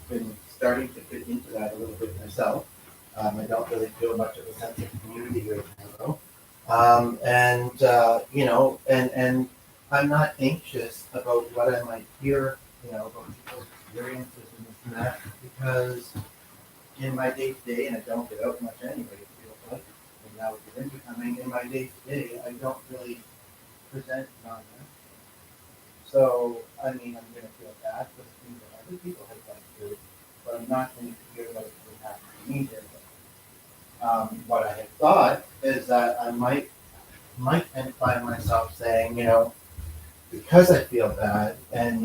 been starting to fit into that a little bit myself. I don't really feel much of a sense of community right now, though. And I'm not anxious about what I might hear, about people's experiences and this and that, because in my day to day, and I don't get out much anyway, it feels like, and now with the winter coming, in my day to day, I don't really present on that. So, I mean, I'm going to feel bad for the things that other people have gone through, but I'm not going to feel like it would happen to me here. What I had thought is that I might end find myself saying, because I feel bad, and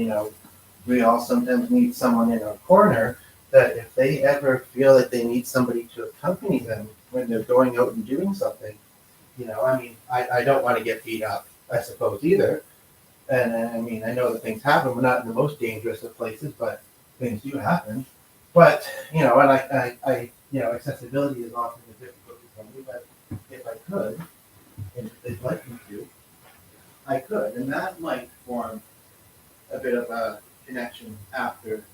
we all sometimes need someone in our corner, that if they ever feel that they need somebody to accompany them when they're going out and doing something, I mean, I don't want to get beat up, I suppose, either. And I mean, I know that things happen. We're not in the most dangerous of places, but things do happen. But and accessibility is often a difficulty for me. But if I could, and if they'd like me to, I could, and that might form a bit of a connection after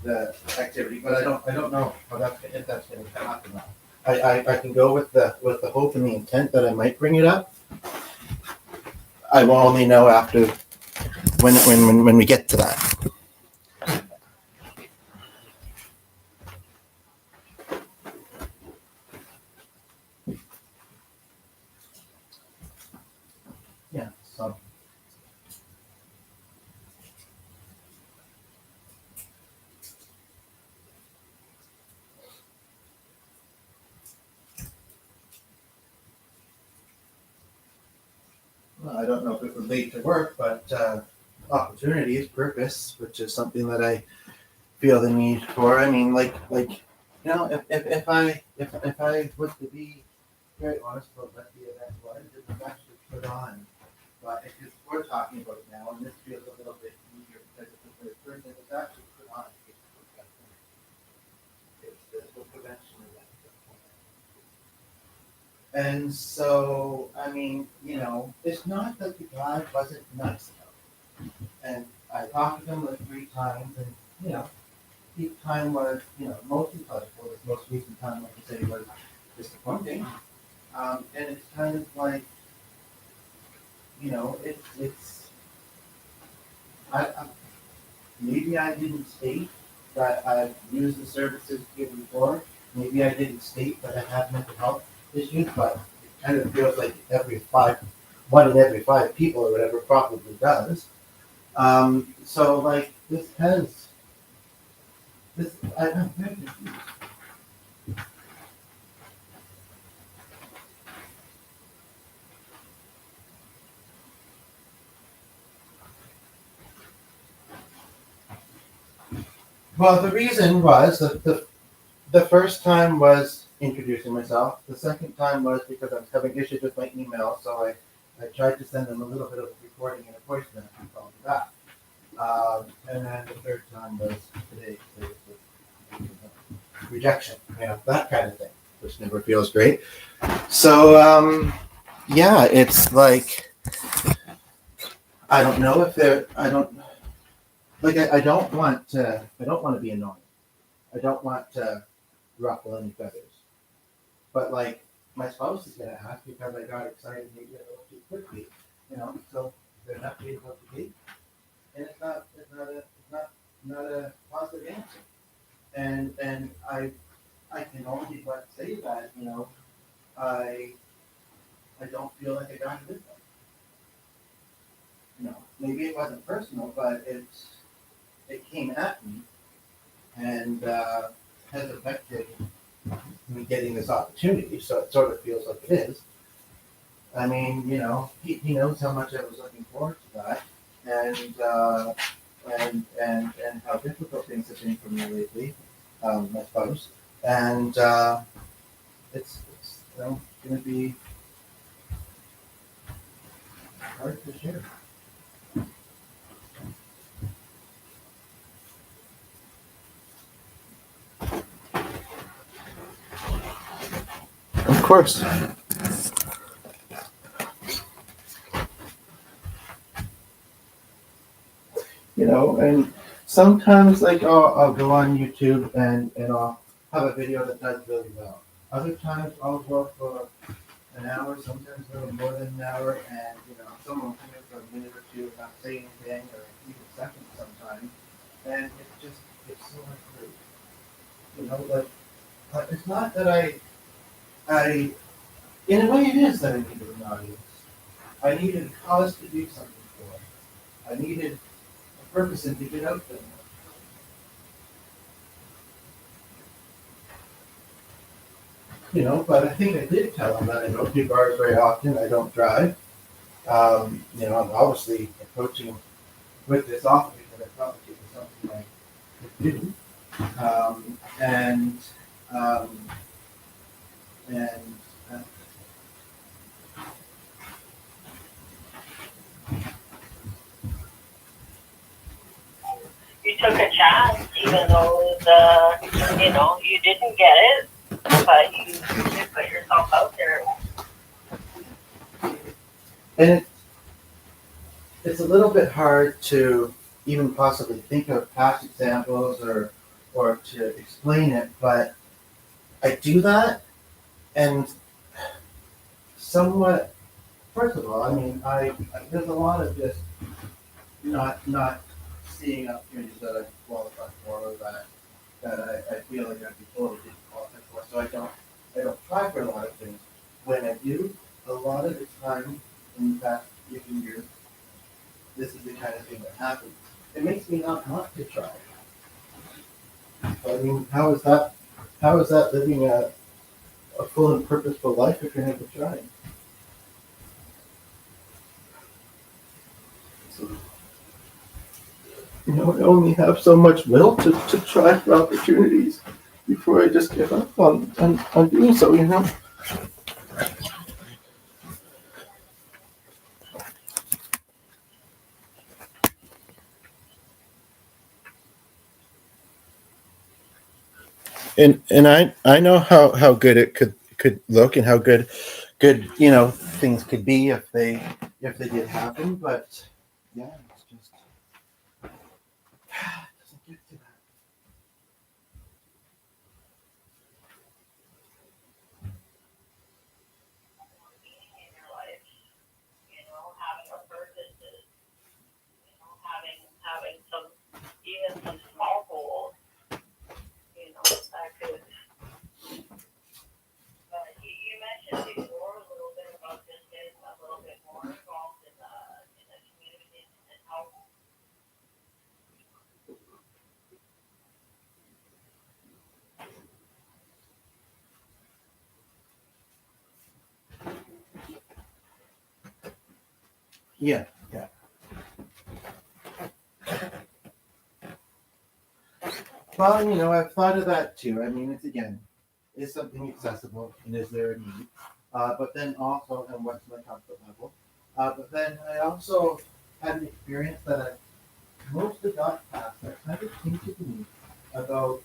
the activity. But I don't know how if that's going to come up or not. I can go with the hope and the intent that I might bring it up. I will only know after when we get to that. Yeah. So. don't know if it would lead to work, but opportunities, purpose, which is something that I feel the need for. I mean, if I was to be very honest about what the event was, it was actually put on. But because we're talking about it now, and this feels a little bit easier because it's the third person, it was actually put on. It's the prevention event. And so, I mean, it's not that the guy wasn't nice enough. And I talked to him like 3 times, and each time was, mostly pleasurable. This most recent time, like I say, was disappointing. And it's kind of like, it's I maybe I didn't state that I've used the services given before. Maybe I didn't state that I have mental health issues, but it kind of feels like one in every 5 people or whatever probably does. So like I'm very confused. Well, the reason was that the first time was introducing myself. The second time was because I was having issues with my email, so I tried to send them a little bit of a recording and a voice message and called me back. And then the third time was today. So it was rejection, that kind of thing, which never feels great. So yeah, it's like I don't know if they're. I don't like. I don't want to. I don't want to be annoying. I don't want to ruffle any feathers. But like my spouse is gonna ask because I got excited maybe a little too quickly, So they're not being able to be, and it's not a positive answer. And I can only but say that I I don't feel like I got it with them. Maybe it wasn't personal, but it came at me and has affected me getting this opportunity. So it sort of feels like it is. I mean, he knows how much I was looking forward to that, and how difficult things have been for me lately, I suppose. And it's going to be hard to share. Of course. And sometimes like I'll go on YouTube and I'll have a video that does really well. Other times I'll go for an hour, sometimes a little more than an hour, and someone will come in for a minute or two and not say anything, or even seconds sometimes, and it's so untrue. It's not that I in a way it is that I needed an audience. I needed a cause to do something for. I needed a purpose and to get out there. But I think I did tell them that I don't do bars very often. I don't drive. I'm obviously approaching with this offer because I thought it was something I could do. And uh, You took a chance, even though you didn't get it, but you did put yourself out there. and it's a little bit hard to even possibly think of past examples or to explain it, but I do that and somewhat. First of all, I mean, there's a lot of just not seeing opportunities that I qualify for or that I feel like I'd be totally didn't qualify for. So I don't try for a lot of things. When I do, a lot of the time in the past 15 years, this is the kind of thing that happens. It makes me not want to try. But I mean, how is that? How is that living a full and purposeful life if you're never trying? I only have so much will to try for opportunities before I just give up on doing so. And I know how good it could look and how good things could be if they did happen, but yeah, it's just doesn't get to that. In your life, having a purpose is, having some, even some small goals, that could, you mentioned before a little bit about just getting a little bit more involved in the community and how. Yeah, yeah. Well, I've thought of that too. I mean, it's again, is something accessible and is there a need? But then also, and what's my comfort level? But then I also had an experience that I mostly got past that kind of came to me about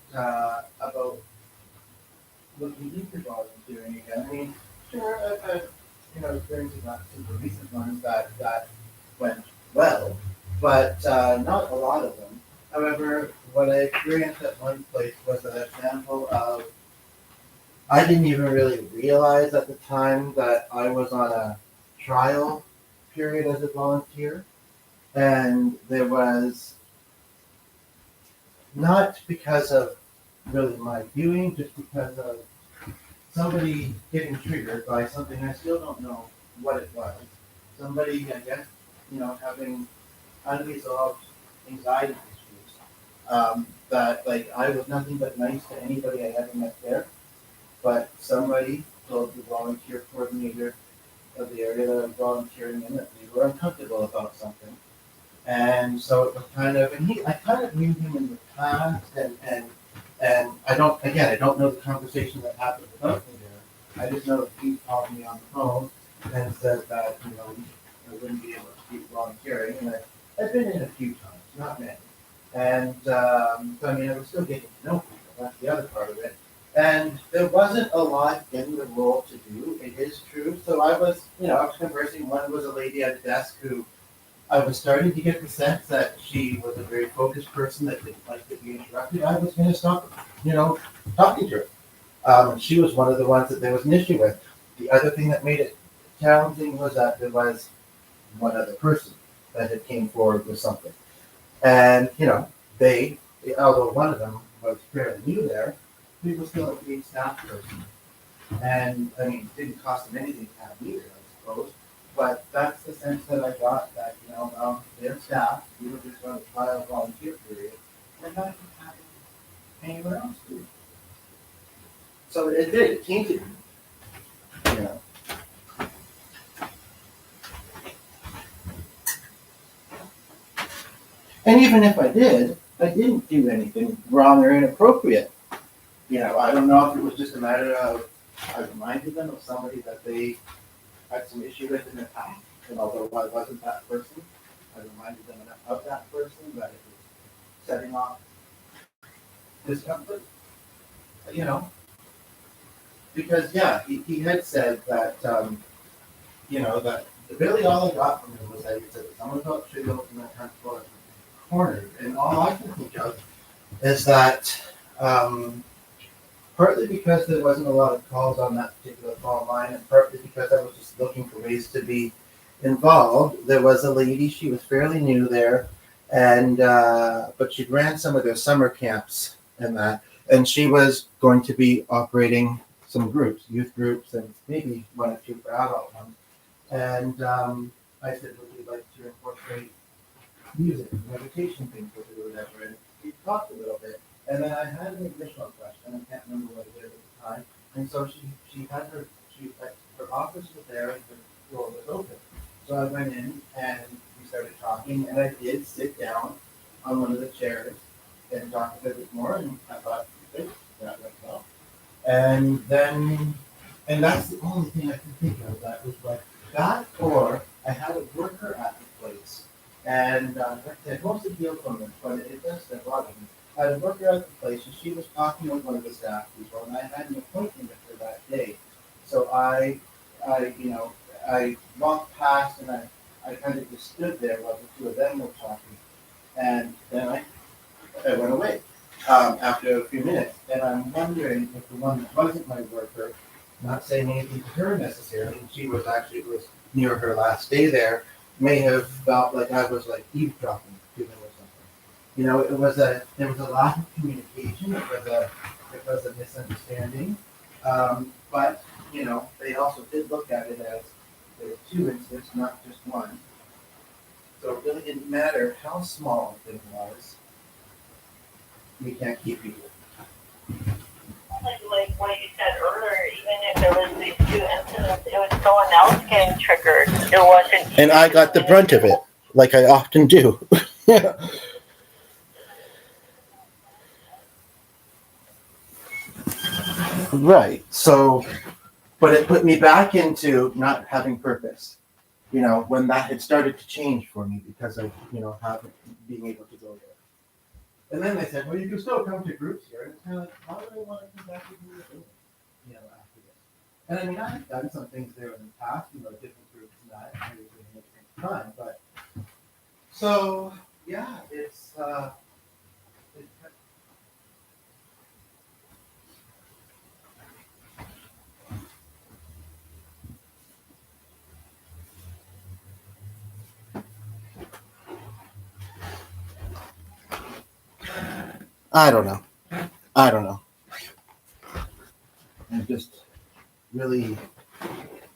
looking into volunteering again. I mean, sure, I've had experiences, not super recent ones that went well, but not a lot of them. However, what I experienced at one place was an example of I didn't even really realize at the time that I was on a trial period as a volunteer, and there was not because of really my doing, just because of somebody getting triggered by something I still don't know what it was. Somebody, I guess, having unresolved anxiety issues. That like I was nothing but nice to anybody I ever met there, but somebody told the volunteer coordinator of the area that I'm volunteering in that they were uncomfortable about something. And so it was kind of, and I kind of knew him in the past, and I don't know the conversation that happened without me there. I just know that he called me on the phone and said that, I wouldn't be able to keep volunteering. And I've been in a few times, not many. And so, I mean, I was still getting to know people. That's the other part of it. And there wasn't a lot in the role to do. It is true. So I was conversing. One was a lady at a desk who I was starting to get the sense that she was a very focused person that didn't like to be interrupted. I was going to stop, talking to her. And she was one of the ones that there was an issue with. The other thing that made it challenging was that there was one other person that had came forward with something. And, although one of them was fairly new there, he was still a paid staff person. And, I mean, it didn't cost him anything to have me there, I suppose. But that's the sense that I got that, their staff, we were just on a trial volunteer period, and not having anywhere else to. So it tainted me, you know. And even if I did, I didn't do anything wrong or inappropriate. I don't know if it was just a matter of I reminded them of somebody that they had some issue with in the past, and although I wasn't that person, I reminded them of that person that it was setting off discomfort. You know, because yeah, he had said that that really all I got from him was that he said that someone felt trivial and uncomfortable and cornered, and all I can think of is that partly because there wasn't a lot of calls on that particular phone line, and partly because I was just looking for ways to be involved. There was a lady; she was fairly new there, and but she ran some of their summer camps and that, and she was going to be operating some groups, youth groups, and maybe one or two for adult ones. And I said, "Would you like to incorporate music, meditation things with it or whatever?" And we talked a little bit. And then I had an additional question. I can't remember what it is at the time. And so she had her office was there and her door was open. So I went in and we started talking and I did sit down on one of the chairs and talked a bit more, and I thought, good, that went well. And then, and that's the only thing I can think of that was like that, or I had a worker at the place, and it mostly healed from it, but it does a lot of them. I had a worker at the place, and she was talking with one of the staff people, and I had an appointment with her that day. So I walked past, and I kind of just stood there while the two of them were talking, and then I went away after a few minutes. And I'm wondering if the one that wasn't my worker, not saying anything to her necessarily, and she was actually, it was near her last day there, may have felt like I was like eavesdropping to them or something. You know, there was a lack of communication. It was a misunderstanding. But you know, they also did look at it as there were two incidents, not just one. So it really didn't matter how small the thing was. We can't keep people. Like what you said earlier, even if there was these two incidents, it was someone else getting triggered. It wasn't. And I got the brunt of it, like I often do. Right. So, but it put me back into not having purpose. You know, when that had started to change for me because of, you know, having being able to go there. And then they said, well, you can still come to groups here. And it's kind of like, how do I want to come back to do it? You know, after this. And I mean, I've done some things there in the past, you know, different groups and that, and everything at the same time. But so, yeah, it's I don't know. I don't know. I'm just really,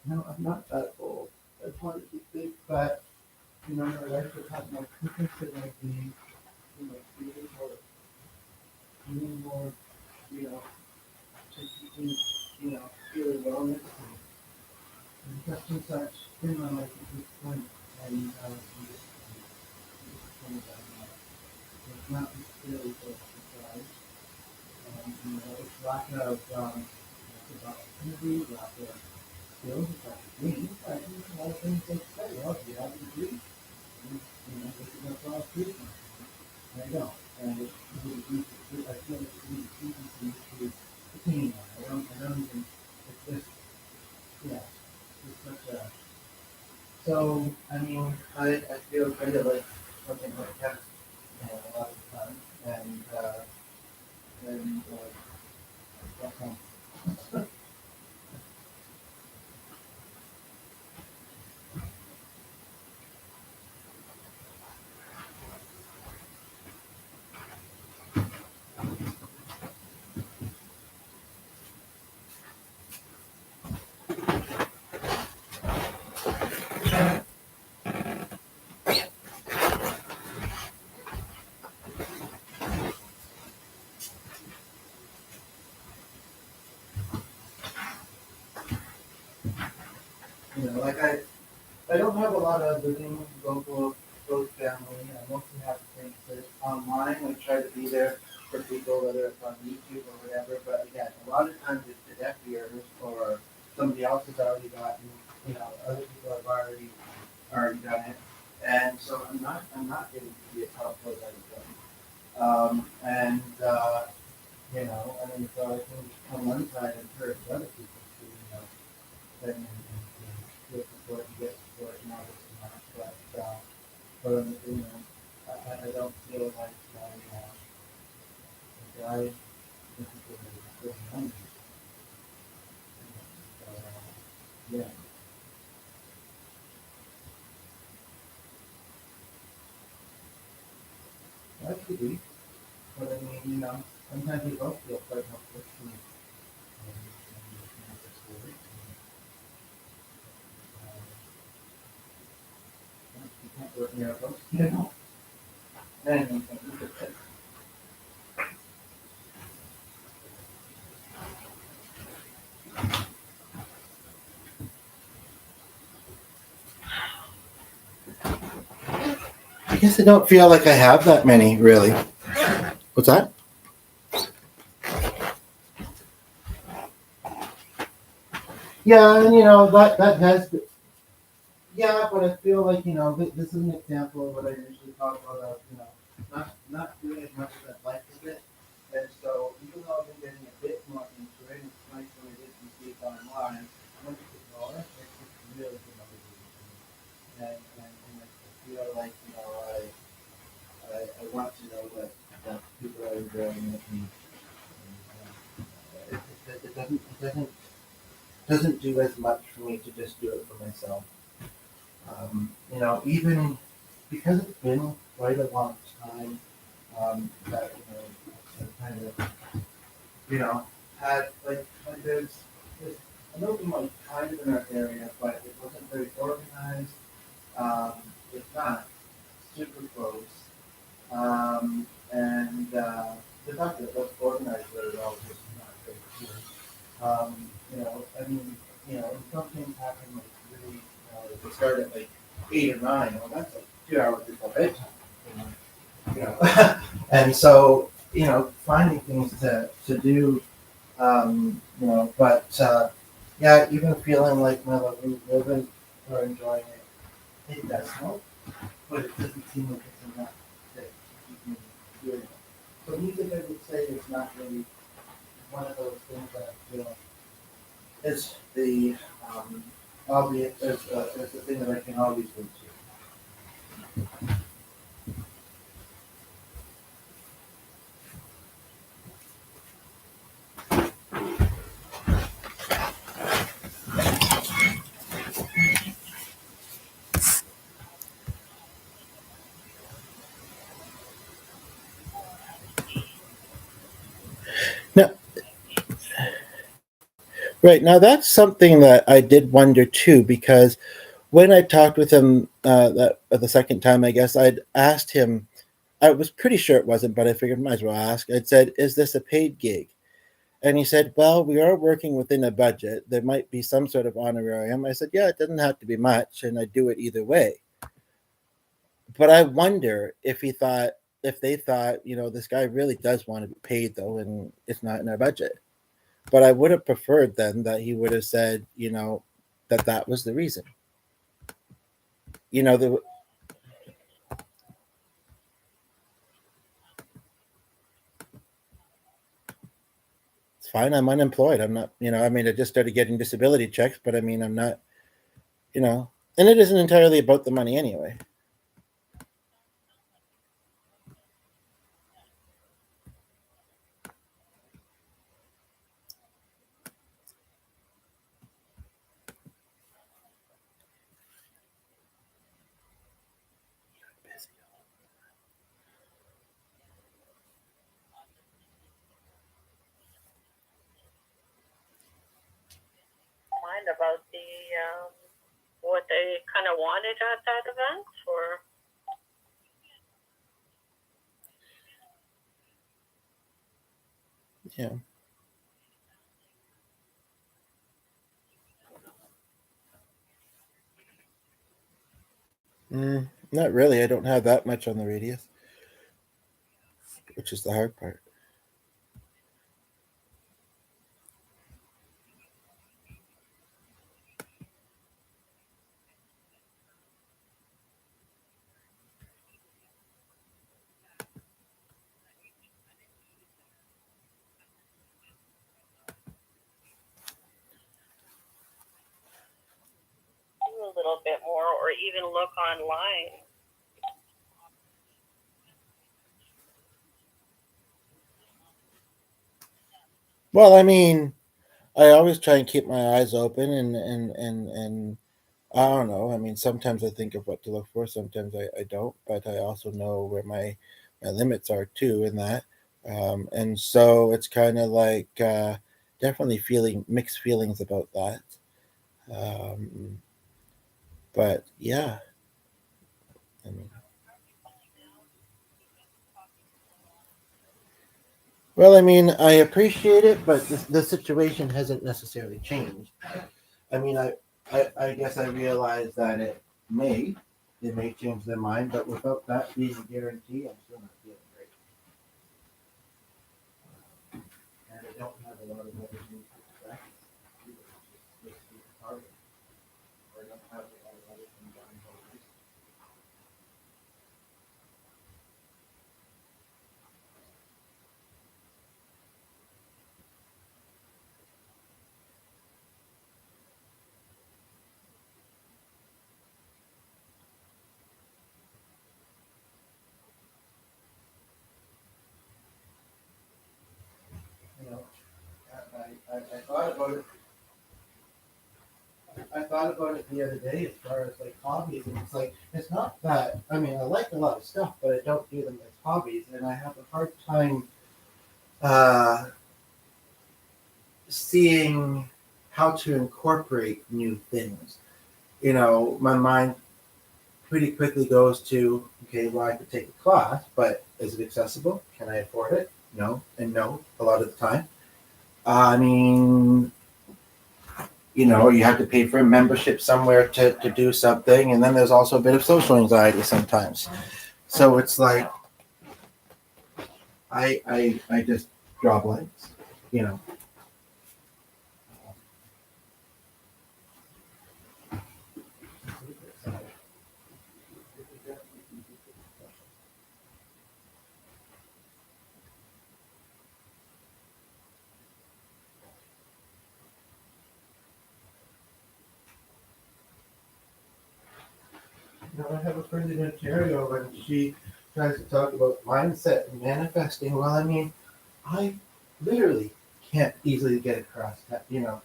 no, I'm not that old. I just wanted to think that, you know, my life would have more purpose and like be, you know, feeling more, you know, just keeping, you know, feeling wellness and such and such in my life at this point. And I'm just kind of it's not necessarily for surprise. You know, it's lack of opportunity, lack of skills, it's like things. I think a lot of things they say, well, if you have a degree, you know, this is a lot of treatment. I don't. And it's really easy. I feel it's really easy for me to attain that. I don't even, it's just, yeah, it's such a, so, I mean, I feel kind of like something like that, you know, a lot of the time. And that's all. You know, like I don't have a lot of living local close family. I mostly have things that online. I try to be there for people, whether it's on YouTube or whatever. But again, a lot of times it's the deaf ears or somebody else has already gotten, you know, other people have already done it. And so I'm not getting to be as helpful as I was doing. You know, I mean, so I think on one side encourage other people to, you know, then get support and get support and all this and that. But you know, I don't feel like I this is really young. Yeah, that could be. But I mean, you know, sometimes we both feel quite helpless and this work. You can't work miracles, you know. And guess I don't feel like I have that many, really. What's that? Yeah, and that has. Yeah, but I feel like this is an example of what I usually talk about. Not doing as much as I'd like with it, and so even though I've been getting a bit more into it, it's nice when I get to see it online. I'm just ignore it. It's just really good motivation to me, and I feel like I want to know that people are enjoying it, and it doesn't do as much for me to just do it for myself. Even because it's been quite a long time that I kind of had like there's an open mic kind of in our area, but it wasn't very organized. Um, it's not super close, and the fact that it was organized very well was not great too. I mean, and some things happen like really, they start at like 8 or 9. Well, that's like 2 hours before bedtime. You know, and so finding things to do, but yeah, even feeling like my lovely living or enjoying it, it does help, but it doesn't seem like it's enough to keep me doing it. So music, I would say, is not really one of those things that I feel is the albeit as the thing that I can always go to. Now, right now, that's something that I did wonder too, because when I talked with him that the second time, I guess I'd asked him. I was pretty sure it wasn't, but I figured might as well ask. I'd said, "Is this a paid gig?" And he said, "Well, we are working within a budget. There might be some sort of honorarium." I said, "Yeah, it doesn't have to be much, and I do it either way." But I wonder if they thought, this guy really does want to be paid though, and it's not in our budget. But I would have preferred then that he would have said, that was the reason. The It's fine. I'm unemployed. I'm not, I mean, I just started getting disability checks, but I mean, I'm not, and it isn't entirely about the money anyway. Mind about the what they kind of wanted at that event, or Yeah. Not really. I don't have that much on the radius, which is the hard part. do a little bit more, or even look online. Well, I mean, I always try and keep my eyes open, and I don't know. I mean, sometimes I think of what to look for, sometimes I don't, but I also know where my limits are too in that. And so it's kind of like definitely feeling mixed feelings about that. Um, but yeah, I mean, well, I mean, I appreciate it, but the situation hasn't necessarily changed. I mean, I guess I realize that it may. they may change their mind, but without that being a guarantee, I'm still not feeling great. And I don't have a lot of other things to expect. Just harder. I don't have a lot of other things on hold. You know, I thought about it. I thought about it the other day as far as like hobbies, and it's like it's not that. I mean, I like a lot of stuff, but I don't do them as hobbies, and I have a hard time uh, seeing how to incorporate new things. You know, my mind pretty quickly goes to, okay, well, I could take a class, but is it accessible? Can I afford it? No, and no, a lot of the time. I mean, you know, you have to pay for a membership somewhere to do something, and then there's also a bit of social anxiety sometimes. So it's like I just draw blanks, you know. You know, I have a friend in Ontario, and she tries to talk about mindset and manifesting. Well, I mean, I literally can't easily get across that, you know,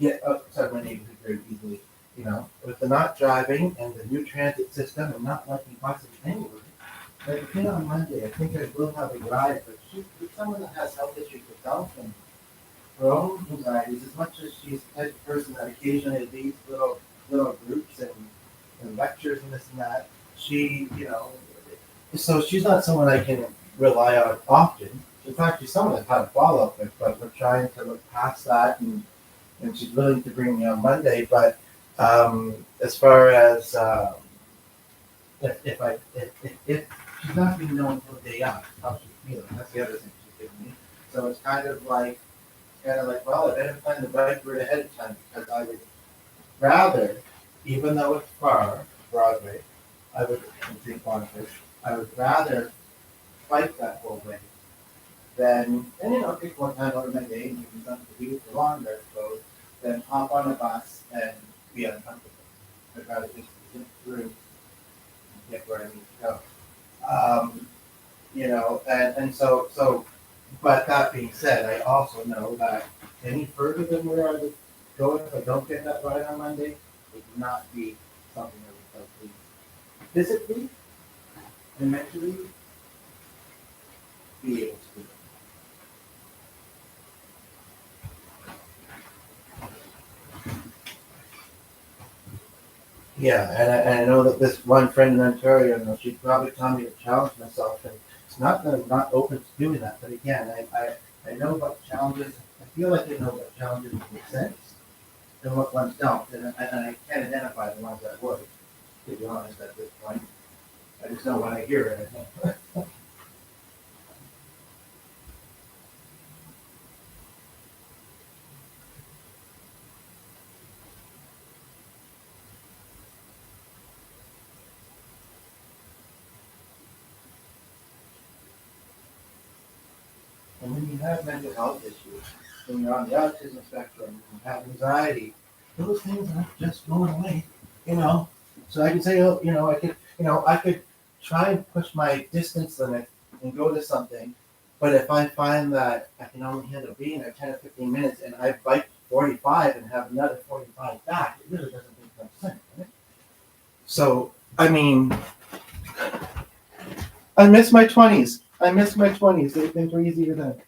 get outside my neighborhood very easily. You know, with the not driving and the new transit system and not liking buses anywhere. Like, you know, on Monday, I think I will have a ride, but she's someone that has health issues herself and her own anxieties, as much as she's the type of person that occasionally leads little groups and lectures and this and that. She, you know, so she's not someone I can rely on often. In fact, she's someone I've had a follow up with, but we're trying to look past that, and she's willing to bring me on Monday. But as far as if she's not being known for the day off, how she's feeling, that's the other thing she's giving me. So it's kind of like, well, I better plan the bike route ahead of time because I would rather, even though it's far, Broadway, I would think Boniface, I would rather fight that whole way than, and you know, take one time out of my day and give me something to do for longer, I suppose, than hop on a bus and be uncomfortable. I'd rather just zip through and get where I need to go. You know, and so, but that being said, I also know that any further than where I would go if I don't get that ride on Monday would not be something I would like to physically and mentally be able to do. Yeah, and I know that this one friend in Ontario, you know, she'd probably tell me to challenge myself, and it's not that I'm not open to doing that, but again, I know what challenges, I feel like I know what challenges make sense and what ones don't, and I can't identify the ones that would, to be honest, at this point. I just know when I hear it, I think. And when you have mental health issues, when you're on the autism spectrum, and have anxiety, those things aren't just going away, you know. So I could say, oh, I could try and push my distance limit and go to something, but if I find that I can only handle being there 10 or 15 minutes and I bike 45 and have another 45 back, it really doesn't make much sense, right? So, I mean, I miss my 20s. I miss my 20s. They've been easier then.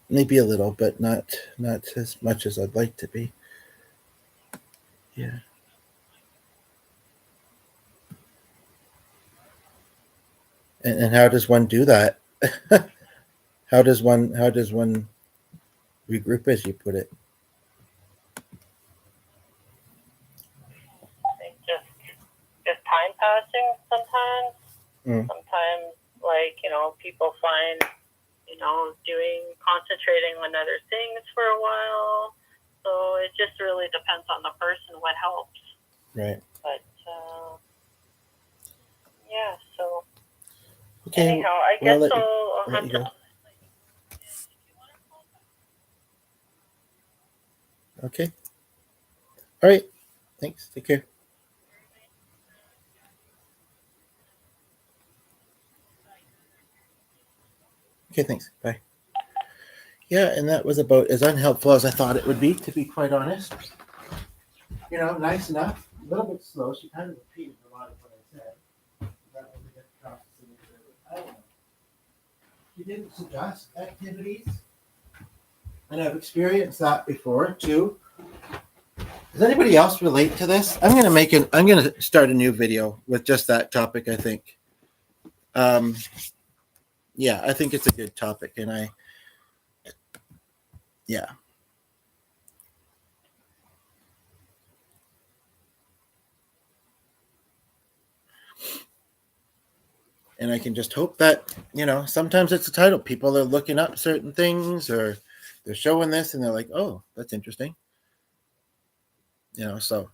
Maybe a little, but not as much as I'd like to be. Yeah. And how does one do that? How does one regroup, as you put it? Like just time passing sometimes. Mm. Sometimes, like, people find, concentrating on other things for a while. So it just really depends on the person what helps. Right. But yeah, so Okay. anyhow, I Well, guess I'll I'll let have you to. go. Okay. All right. Thanks. Take care. Okay. Thanks. Bye. Yeah, and that was about as unhelpful as I thought it would be, to be quite honest. Nice enough. A little bit slow. She kind of repeated a lot of what I said. That was a good processing. I don't know. She didn't suggest activities, and I've experienced that before too. Does anybody else relate to this? I'm gonna start a new video with just that topic. I think. Um, yeah, I think it's a good topic, and yeah. And I can just hope that sometimes it's a title. People are looking up certain things, or they're showing this, and they're like, "Oh, that's interesting." So